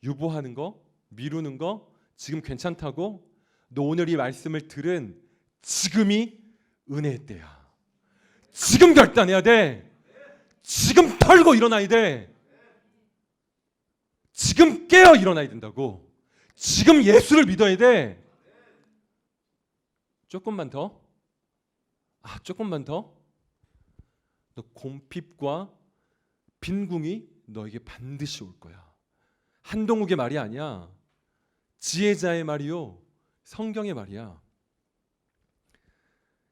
유보하는 거, 미루는 거 지금 괜찮다고? 너 오늘 이 말씀을 들은 지금이 은혜의 때야. 지금 결단해야 돼. 지금 털고 일어나야 돼. 지금 깨어 일어나야 된다고. 지금 예수를 믿어야 돼. 조금만 더. 조금만 더. 너 곰핍과 빈궁이 너에게 반드시 올 거야. 한동욱의 말이 아니야. 지혜자의 말이요. 성경의 말이야.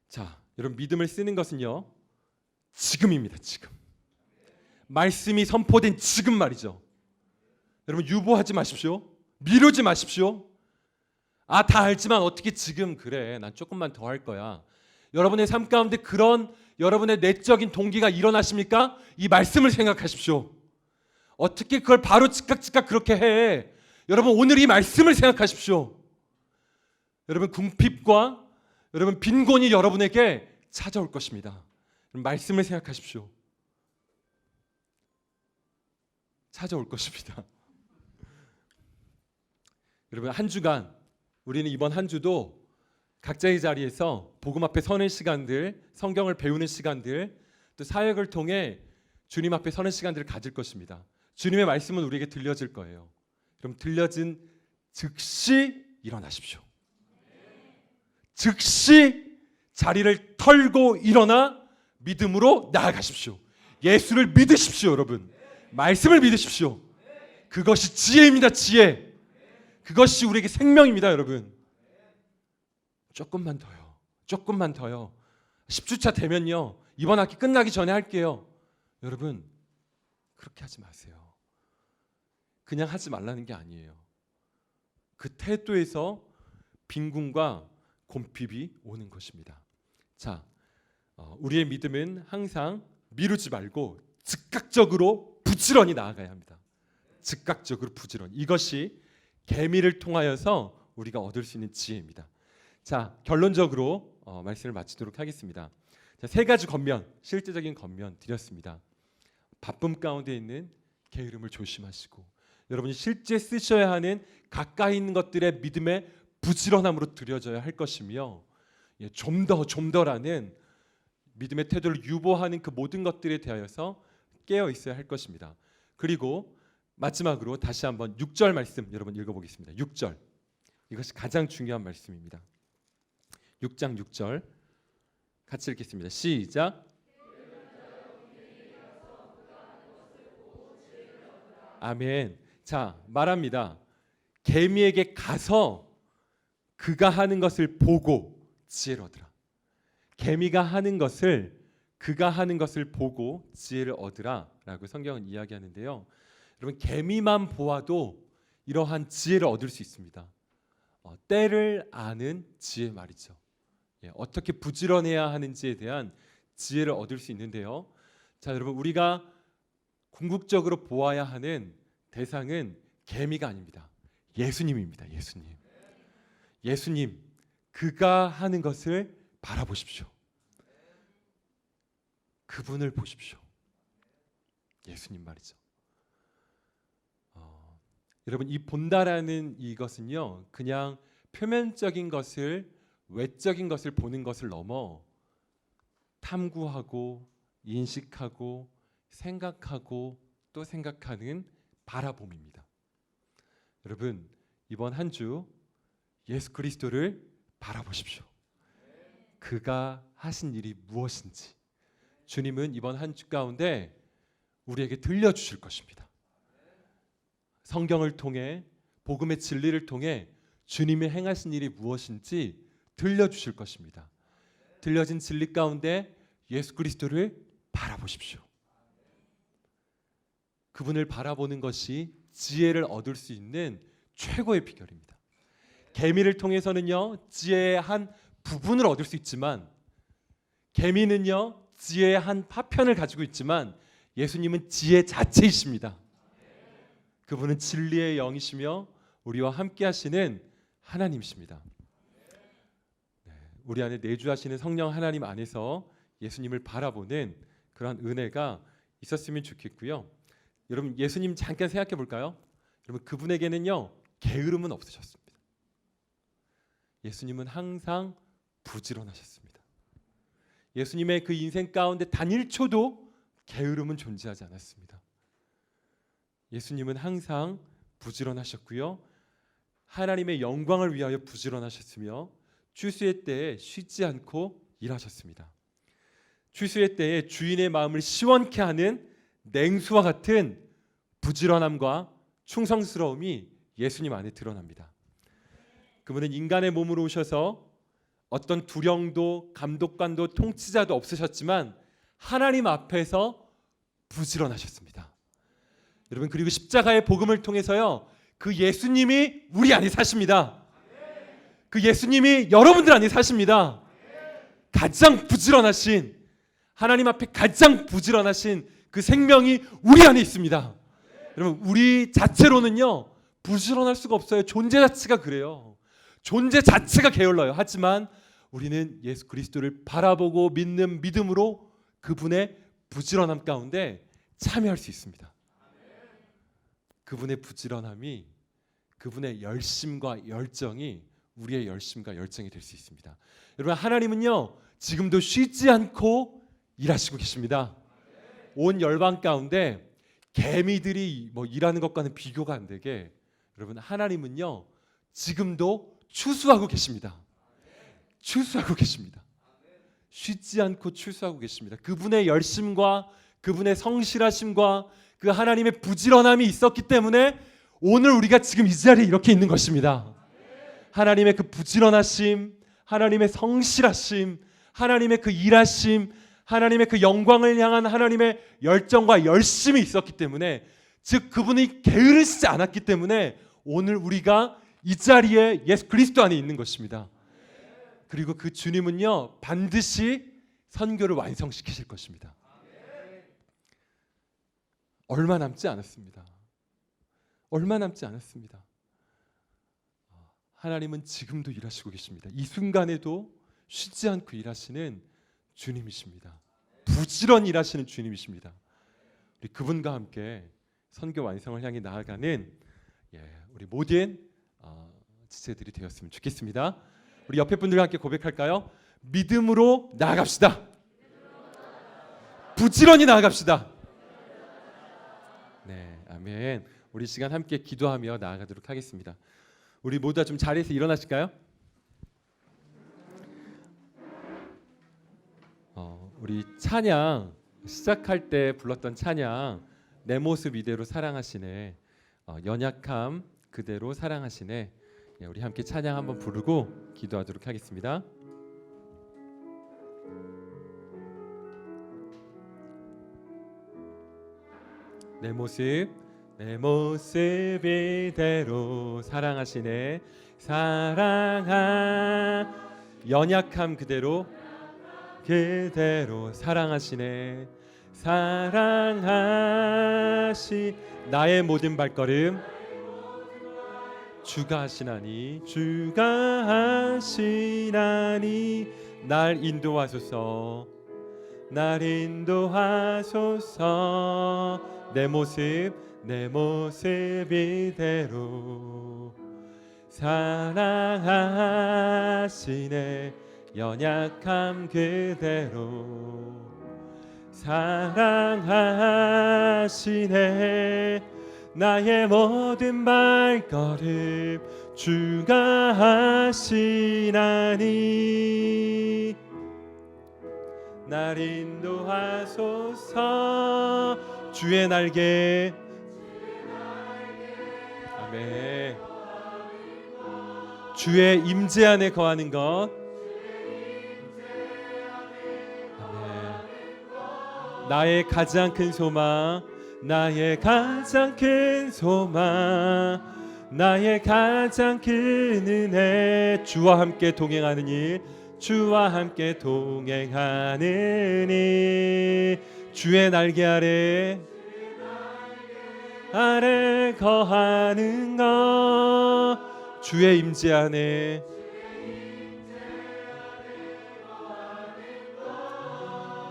자, 여러분, 믿음을 쓰는 것은요, 지금입니다. 지금. 말씀이 선포된 지금 말이죠. 여러분, 유보하지 마십시오. 미루지 마십시오. 다 알지만 어떻게 지금 그래. 난 조금만 더 할 거야. 여러분의 삶 가운데 그런 여러분의 내적인 동기가 일어나십니까? 이 말씀을 생각하십시오. 어떻게 그걸 바로 즉각 그렇게 해. 여러분, 오늘 이 말씀을 생각하십시오. 여러분, 궁핍과 여러분 빈곤이 여러분에게 찾아올 것입니다. 말씀을 생각하십시오. 찾아올 것입니다. 여러분, 한 주간 우리는 이번 한 주도 각자의 자리에서 복음 앞에 서는 시간들, 성경을 배우는 시간들, 또 사역을 통해 주님 앞에 서는 시간들을 가질 것입니다. 주님의 말씀은 우리에게 들려질 거예요. 그럼 들려진 즉시 일어나십시오. 즉시 자리를 털고 일어나 믿음으로 나아가십시오. 예수를 믿으십시오. 여러분, 말씀을 믿으십시오. 그것이 지혜입니다. 지혜. 그것이 우리에게 생명입니다. 여러분, 조금만 더요. 조금만 더요. 10주차 되면요, 이번 학기 끝나기 전에 할게요. 여러분, 그렇게 하지 마세요. 그냥 하지 말라는 게 아니에요. 그 태도에서 빈궁과 곰핍이 오는 것입니다. 자, 우리의 믿음은 항상 미루지 말고 즉각적으로 부지런히 나아가야 합니다. 즉각적으로 부지런히. 이것이 계미를 통하여서 우리가 얻을 수 있는 지혜입니다. 자, 결론적으로 말씀을 마치도록 하겠습니다. 자, 세 가지 겉면, 실제적인 겉면 드렸습니다. 바쁨 가운데 있는 게으름을 조심하시고, 여러분이 실제 쓰셔야 하는 가까이 있는 것들의 믿음의 부지런함으로 드려져야 할 것이며, 좀 더라는 믿음의 태도를 유보하는 그 모든 것들에 대하여서 깨어 있어야 할 것입니다. 그리고 마지막으로 다시 한번 6절 말씀 여러분 읽어보겠습니다. 6절, 이것이 가장 중요한 말씀입니다. 6장 6절 같이 읽겠습니다. 시작. 아멘. 자, 말합니다. 개미에게 가서 그가 하는 것을 보고 지혜를 얻으라. 개미가 하는 것을, 그가 하는 것을 보고 지혜를 얻으라 라고 성경은 이야기하는데요. 여러분, 개미만 보아도 이러한 지혜를 얻을 수 있습니다. 때를 아는 지혜 말이죠. 어떻게 부지런해야 하는지에 대한 지혜를 얻을 수 있는데요. 자, 여러분, 우리가 궁극적으로 보아야 하는 대상은 개미가 아닙니다. 예수님입니다. 예수님, 그가 하는 것을 바라보십시오. 그분을 보십시오. 예수님 말이죠. 여러분, 이 본다라는 이것은요, 그냥 표면적인 것을, 외적인 것을 보는 것을 넘어 탐구하고 인식하고 생각하고 또 생각하는 바라봄입니다. 여러분, 이번 한 주 예수 그리스도를 바라보십시오. 그가 하신 일이 무엇인지 주님은 이번 한 주 가운데 우리에게 들려주실 것입니다. 성경을 통해 복음의 진리를 통해 주님이 행하신 일이 무엇인지 들려주실 것입니다. 들려진 진리 가운데 예수 그리스도를 바라보십시오. 그분을 바라보는 것이 지혜를 얻을 수 있는 최고의 비결입니다. 개미를 통해서는요, 지혜의 한 부분을 얻을 수 있지만, 개미는요, 지혜의 한 파편을 가지고 있지만, 예수님은 지혜 자체이십니다. 그분은 진리의 영이시며 우리와 함께 하시는 하나님이십니다. 우리 안에 내주하시는 성령 하나님 안에서 예수님을 바라보는 그런 은혜가 있었으면 좋겠고요. 여러분, 예수님 잠깐 생각해 볼까요? 여러분, 그분에게는요, 게으름은 없으셨습니다. 예수님은 항상 부지런하셨습니다. 예수님의 그 인생 가운데 단 1초도 게으름은 존재하지 않았습니다. 예수님은 항상 부지런하셨고요, 하나님의 영광을 위하여 부지런하셨으며 추수의 때에 쉬지 않고 일하셨습니다. 추수의 때에 주인의 마음을 시원케 하는 냉수와 같은 부지런함과 충성스러움이 예수님 안에 드러납니다. 그분은 인간의 몸으로 오셔서 어떤 두령도 감독관도 통치자도 없으셨지만 하나님 앞에서 부지런하셨습니다. 여러분, 그리고 십자가의 복음을 통해서요, 그 예수님이 우리 안에 사십니다. 그 예수님이 여러분들 안에 사십니다. 가장 부지런하신, 하나님 앞에 가장 부지런하신 그 생명이 우리 안에 있습니다. 여러분, 우리 자체로는요 부지런할 수가 없어요. 존재 자체가 그래요. 존재 자체가 게을러요. 하지만 우리는 예수 그리스도를 바라보고 믿는 믿음으로 그분의 부지런함 가운데 참여할 수 있습니다. 그분의 부지런함이, 그분의 열심과 열정이 우리의 열심과 열정이 될 수 있습니다. 여러분, 하나님은요 지금도 쉬지 않고 일하시고 계십니다. 온 열방 가운데 개미들이 일하는 것과는 비교가 안 되게, 여러분, 하나님은요 지금도 추수하고 계십니다. 추수하고 계십니다. 쉬지 않고 추수하고 계십니다. 그분의 열심과 그분의 성실하심과 그 하나님의 부지런함이 있었기 때문에 오늘 우리가 지금 이 자리에 이렇게 있는 것입니다. 하나님의 그 부지런하심, 하나님의 성실하심, 하나님의 그 일하심, 하나님의 그 영광을 향한 하나님의 열정과 열심이 있었기 때문에, 즉 그분이 게으르시지 않았기 때문에 오늘 우리가 이 자리에 예수 그리스도 안에 있는 것입니다. 그리고 그 주님은요 반드시 선교를 완성시키실 것입니다. 얼마 남지 않았습니다. 얼마 남지 않았습니다. 하나님은 지금도 일하시고 계십니다. 이 순간에도 쉬지 않고 일하시는 주님이십니다. 부지런히 일하시는 주님이십니다. 우리 그분과 함께 선교 완성을 향해 나아가는 우리 모든 지체들이 되었으면 좋겠습니다. 우리 옆에 분들과 함께 고백할까요? 믿음으로 나아갑시다. 부지런히 나아갑시다. 네, 아멘. 우리 시간 함께 기도하며 나아가도록 하겠습니다. 우리 모두 좀 자리에서 일어나실까요? 우리 찬양 시작할 때 불렀던 찬양, 내 모습 이대로 사랑하시네, 연약함 그대로 사랑하시네, 우리 함께 찬양 한번 부르고 기도하도록 하겠습니다. 내 모습 이대로 사랑하시네, 연약함 그대로 사랑하시네, 나의 모든 발걸음 주가 하시나니 날 인도하소서, 내 모습 이대로 사랑하시네, 연약함 그대로 사랑하시네, 나의 모든 발걸음 주가 하시나니 날 인도하소서. 주의 날개. 아멘. 주의 임재 안에 거하는 것. 아멘. 나의 가장 큰 소망, 나의 가장 큰 소망, 나의 가장 큰 은혜. 주와 함께 동행하는 일, 주와 함께 동행하는 일. 주의 날개 아래 거하는 것. 주의 임재 안에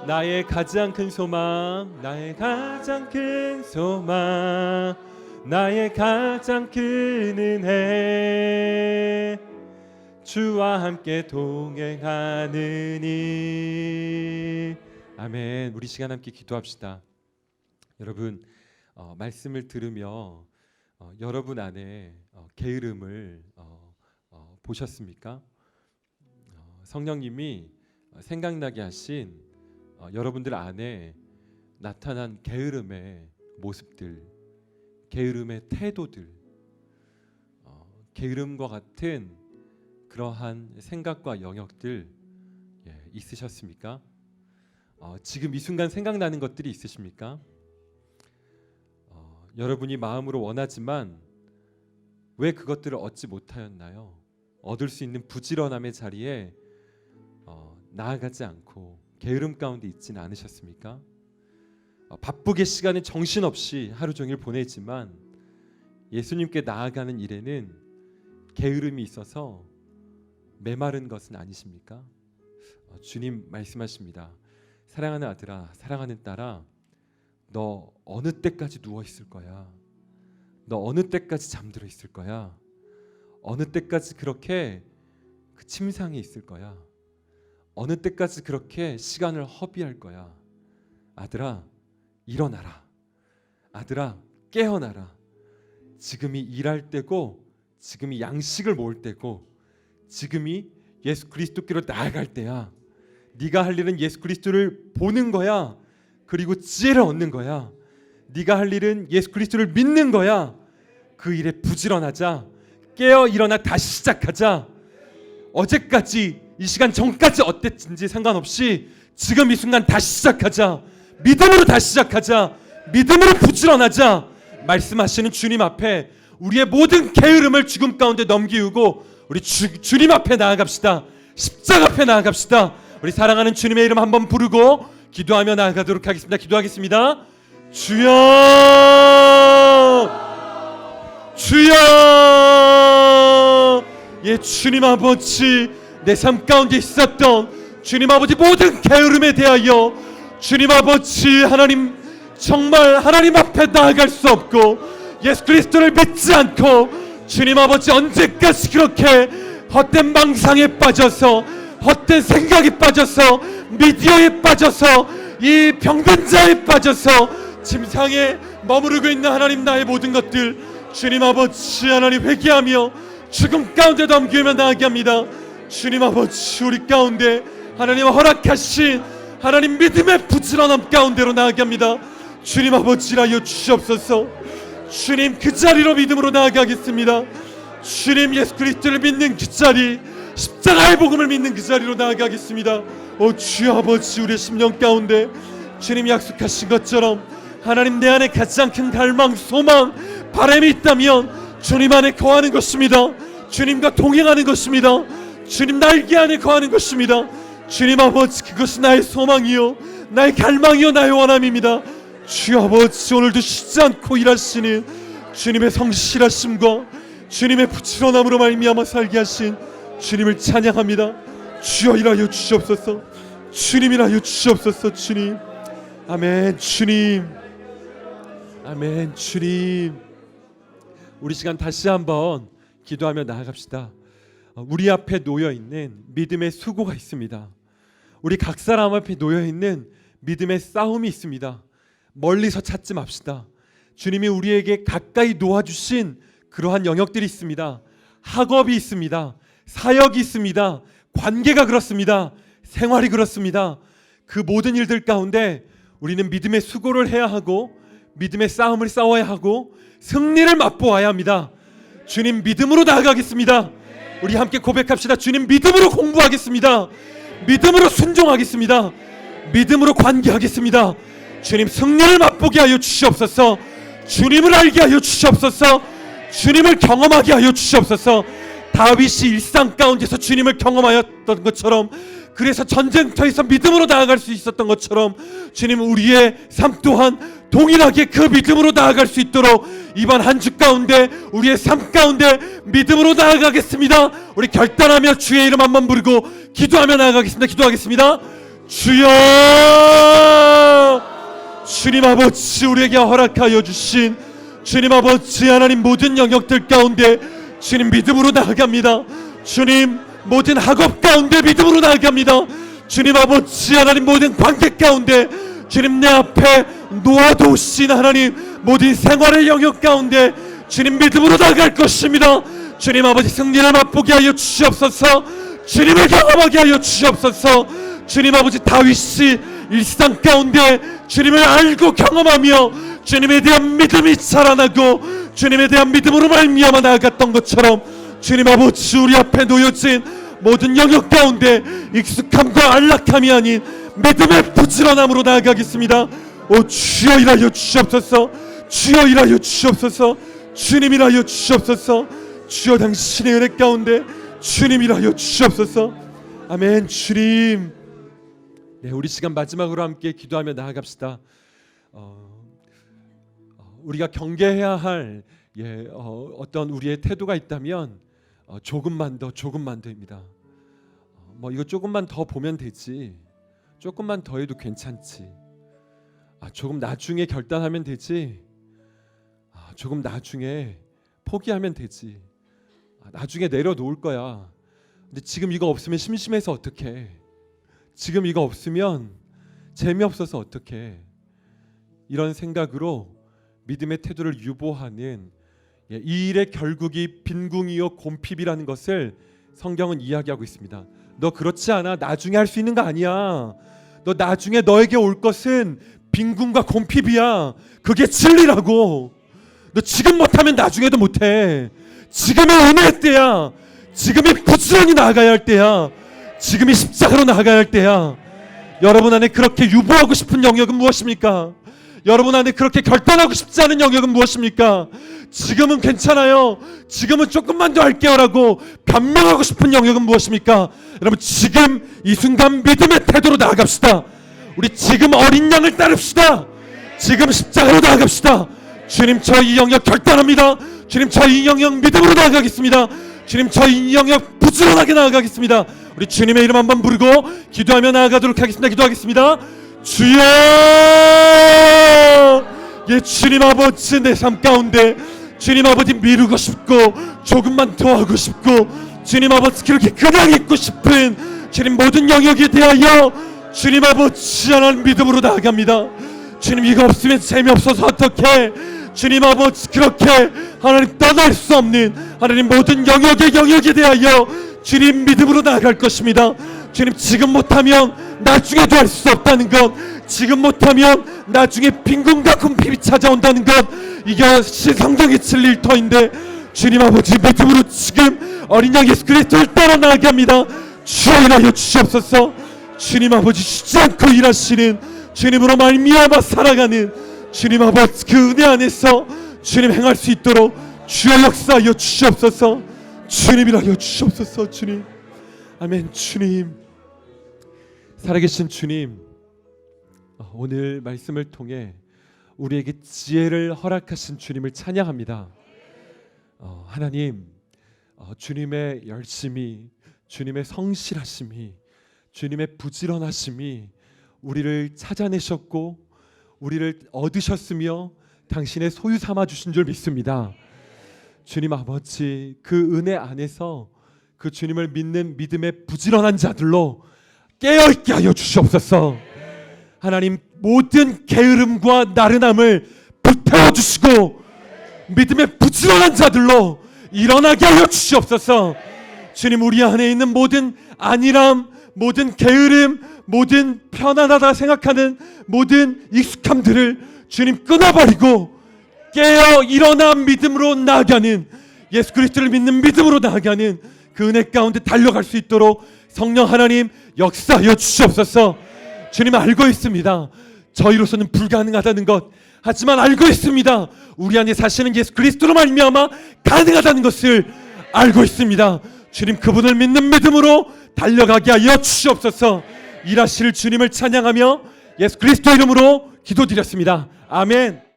나의 가장 큰 소망, 나의 가장 큰 소망, 나의 가장 큰 은혜. 주와 함께 동행하는 일. 아멘. 우리 시간 함께 기도합시다. 여러분, 말씀을 들으며 여러분 안에 게으름을 보셨습니까? 성령님이 생각나게 하신 여러분들 안에 나타난 게으름의 모습들, 게으름의 태도들, 게으름과 같은 그러한 생각과 영역들 있으셨습니까? 지금 이 순간 생각나는 것들이 있으십니까? 여러분이 마음으로 원하지만 왜 그것들을 얻지 못하였나요? 얻을 수 있는 부지런함의 자리에 나아가지 않고 게으름 가운데 있지는 않으셨습니까? 바쁘게 시간을 정신없이 하루 종일 보내지만 예수님께 나아가는 일에는 게으름이 있어서 메마른 것은 아니십니까? 주님 말씀하십니다. 사랑하는 아들아, 사랑하는 딸아, 너 어느 때까지 누워 있을 거야? 너 어느 때까지 잠들어 있을 거야? 어느 때까지 그렇게 그 침상에 있을 거야? 어느 때까지 그렇게 시간을 허비할 거야? 아들아, 일어나라. 아들아, 깨어나라. 지금이 일할 때고, 지금이 양식을 모을 때고, 지금이 예수 그리스도께로 나아갈 때야. 네가 할 일은 예수 그리스도를 보는 거야. 그리고 지혜를 얻는 거야. 네가 할 일은 예수 그리스도를 믿는 거야. 그 일에 부지런하자. 깨어 일어나 다시 시작하자. 어제까지 이 시간 전까지 어땠는지 상관없이 지금 이 순간 다시 시작하자. 믿음으로 다시 시작하자. 믿음으로 부지런하자. 말씀하시는 주님 앞에 우리의 모든 게으름을 죽음 가운데 넘기우고 우리 주님 앞에 나아갑시다. 십자가 앞에 나아갑시다. 우리 사랑하는 주님의 이름 한번 부르고 기도하며 나아가도록 하겠습니다. 기도하겠습니다. 주여, 주여. 예, 주님 아버지, 내 삶 가운데 있었던 주님 아버지 모든 게으름에 대하여 주님 아버지 하나님, 정말 하나님 앞에 나아갈 수 없고 예수 그리스도를 믿지 않고 주님 아버지 언제까지 그렇게 헛된 망상에 빠져서, 헛된 생각에 빠져서, 미디어에 빠져서, 이 병든 자에 빠져서 침상에 머무르고 있는 하나님, 나의 모든 것들 주님 아버지 하나님 회개하며 죽음 가운데 넘기며 나아게 합니다. 주님 아버지, 우리 가운데 하나님 허락하신 하나님 믿음의 부지런함 가운데로 나아게 합니다. 주님 아버지라여 주시옵소서. 주님, 그 자리로 믿음으로 나아가겠습니다. 주님, 예수 그리스도를 믿는 그 자리, 십자가의 복음을 믿는 그 자리로 나아가겠습니다. 주여 아버지, 우리의 심령 가운데 주님 약속하신 것처럼 하나님 내 안에 가장 큰 갈망, 소망, 바람이 있다면 주님 안에 거하는 것입니다. 주님과 동행하는 것입니다. 주님 날개 안에 거하는 것입니다. 주님 아버지, 그것이 나의 소망이요, 나의 갈망이요, 나의 원함입니다. 주여 아버지, 오늘도 쉬지 않고 일하시는 주님의 성실하심과 주님의 부지런함으로 말미암아 살게 하신 주님을 찬양합니다. 주여 일하여 주시옵소서. 주님 일하여 주시옵소서. 주님, 아멘. 주님, 아멘. 주님, 우리 시간 다시 한번 기도하며 나아갑시다. 우리 앞에 놓여있는 믿음의 수고가 있습니다. 우리 각 사람 앞에 놓여있는 믿음의 싸움이 있습니다. 멀리서 찾지 맙시다. 주님이 우리에게 가까이 놓아주신 그러한 영역들이 있습니다. 학업이 있습니다. 사역이 있습니다. 관계가 그렇습니다. 생활이 그렇습니다. 그 모든 일들 가운데 우리는 믿음의 수고를 해야 하고 믿음의 싸움을 싸워야 하고 승리를 맛보아야 합니다. 주님 믿음으로 나아가겠습니다. 우리 함께 고백합시다. 주님 믿음으로 공부하겠습니다. 믿음으로 순종하겠습니다. 믿음으로 관계하겠습니다. 주님 승리를 맛보게 하여 주시옵소서. 주님을 알게 하여 주시옵소서. 주님을 경험하게 하여 주시옵소서. 다윗이 일상 가운데서 주님을 경험하였던 것처럼, 그래서 전쟁터에서 믿음으로 나아갈 수 있었던 것처럼 주님 우리의 삶 또한 동일하게 그 믿음으로 나아갈 수 있도록 이번 한 주 가운데 우리의 삶 가운데 믿음으로 나아가겠습니다. 우리 결단하며 주의 이름 한번 부르고 기도하며 나아가겠습니다. 기도하겠습니다. 주여, 주님 아버지, 우리에게 허락하여 주신 주님 아버지 하나님, 모든 영역들 가운데 주님 믿음으로 나아갑니다. 주님 모든 학업 가운데 믿음으로 나아갑니다. 주님 아버지 하나님, 모든 관계 가운데 주님 내 앞에 놓아두신 하나님 모든 생활의 영역 가운데 주님 믿음으로 나아갈 것입니다. 주님 아버지 승리를 맛보게 하여 주시옵소서. 주님을 경험하게 하여 주시옵소서. 주님 아버지 다윗이 일상 가운데 주님을 알고 경험하며 주님에 대한 믿음이 자라나고 주님에 대한 믿음으로 말미암아 나아갔던 것처럼 주님 아버지 우리 앞에 놓여진 모든 영역 가운데 익숙함과 안락함이 아닌 믿음의 부지런함으로 나아가겠습니다. 오 주여 일하여 주시옵소서. 주여 일하여 주시옵소서. 주님 일하여 주시옵소서. 주여 당신의 은혜 가운데 주님 일하여 주시옵소서. 아멘. 주님, 네, 우리 시간 마지막으로 함께 기도하며 나아갑시다. 우리가 경계해야 할 어떤 우리의 태도가 있다면 조금만 더입니다. 이거 조금만 더 보면 되지, 조금만 더 해도 괜찮지, 조금 나중에 결단하면 되지, 조금 나중에 포기하면 되지, 나중에 내려놓을 거야. 근데 지금 이거 없으면 심심해서 어떡해, 지금 이거 없으면 재미없어서 어떡해, 이런 생각으로 믿음의 태도를 유보하는 이 일의 결국이 빈궁이요 곰핍이라는 것을 성경은 이야기하고 있습니다. 너 그렇지 않아? 나중에 할 수 있는 거 아니야. 너 나중에 너에게 올 것은 빈궁과 곰핍이야. 그게 진리라고. 너 지금 못하면 나중에도 못해. 지금이 은혜의 때야. 지금이 부지런히 나아가야 할 때야. 지금이 십자가로 나아가야 할 때야. 여러분 안에 그렇게 유보하고 싶은 영역은 무엇입니까? 여러분 안에 그렇게 결단하고 싶지 않은 영역은 무엇입니까? 지금은 괜찮아요, 지금은 조금만 더 할게요라고 변명하고 싶은 영역은 무엇입니까? 여러분 지금 이 순간 믿음의 태도로 나아갑시다. 우리 지금 어린 양을 따릅시다. 지금 십자가로 나아갑시다. 주님 저 이 영역 결단합니다. 주님 저 이 영역 믿음으로 나아가겠습니다. 주님 저 이 영역 부지런하게 나아가겠습니다. 우리 주님의 이름 한번 부르고 기도하며 나아가도록 하겠습니다. 기도하겠습니다. 주여, 주님 아버지, 내 삶 가운데 주님 아버지 미루고 싶고 조금만 더 하고 싶고 주님 아버지 그렇게 그냥 있고 싶은 주님 모든 영역에 대하여 주님 아버지 하나님 믿음으로 나아갑니다. 주님 이거 없으면 재미없어서 어떡해. 주님 아버지 그렇게 하나님 떠날 수 없는 하나님 모든 영역에 대하여 주님 믿음으로 나아갈 것입니다. 주님 지금 못하면 나중에도 할 수 없다는 것, 지금 못하면 나중에 빈궁과 궁핍이 찾아온다는 것, 이것이 성경의 진리일 터인데 주님 아버지 믿음으로 지금 어린 양 예수 그리스도를 따라 나가게 합니다. 주여 일하여 주시옵소서. 주님 아버지 쉬지 않고 일하시는 주님으로 말미암아 살아가는 주님 아버지 그 은혜 안에서 주님 행할 수 있도록 주여 역사하여 주시옵소서. 주님 일하여 주시옵소서. 주님, 아멘. 주님, 살아계신 주님, 오늘 말씀을 통해 우리에게 지혜를 허락하신 주님을 찬양합니다. 하나님, 주님의 열심이, 주님의 성실하심이, 주님의 부지런하심이 우리를 찾아내셨고 우리를 얻으셨으며 당신의 소유 삼아 주신 줄 믿습니다. 주님 아버지 그 은혜 안에서 그 주님을 믿는 믿음의 부지런한 자들로 깨어있게 하여 주시옵소서. 하나님 모든 게으름과 나른함을 불태워 주시고 믿음의 부지런한 자들로 일어나게 하여 주시옵소서. 주님, 우리 안에 있는 모든 안일함, 모든 게으름, 모든 편안하다 생각하는 모든 익숙함들을 주님 끊어버리고 깨어 일어나 믿음으로 나아가는, 예수 그리스도를 믿는 믿음으로 나아가는 그 은혜 가운데 달려갈 수 있도록 성령 하나님 역사하여 주시옵소서. 주님, 알고 있습니다. 저희로서는 불가능하다는 것, 하지만 알고 있습니다. 우리 안에 사시는 예수 그리스도로 말미암아 가능하다는 것을 알고 있습니다. 주님, 그분을 믿는 믿음으로 달려가게 하여 주시옵소서. 일하실 주님을 찬양하며 예수 그리스도 이름으로 기도드렸습니다. 아멘.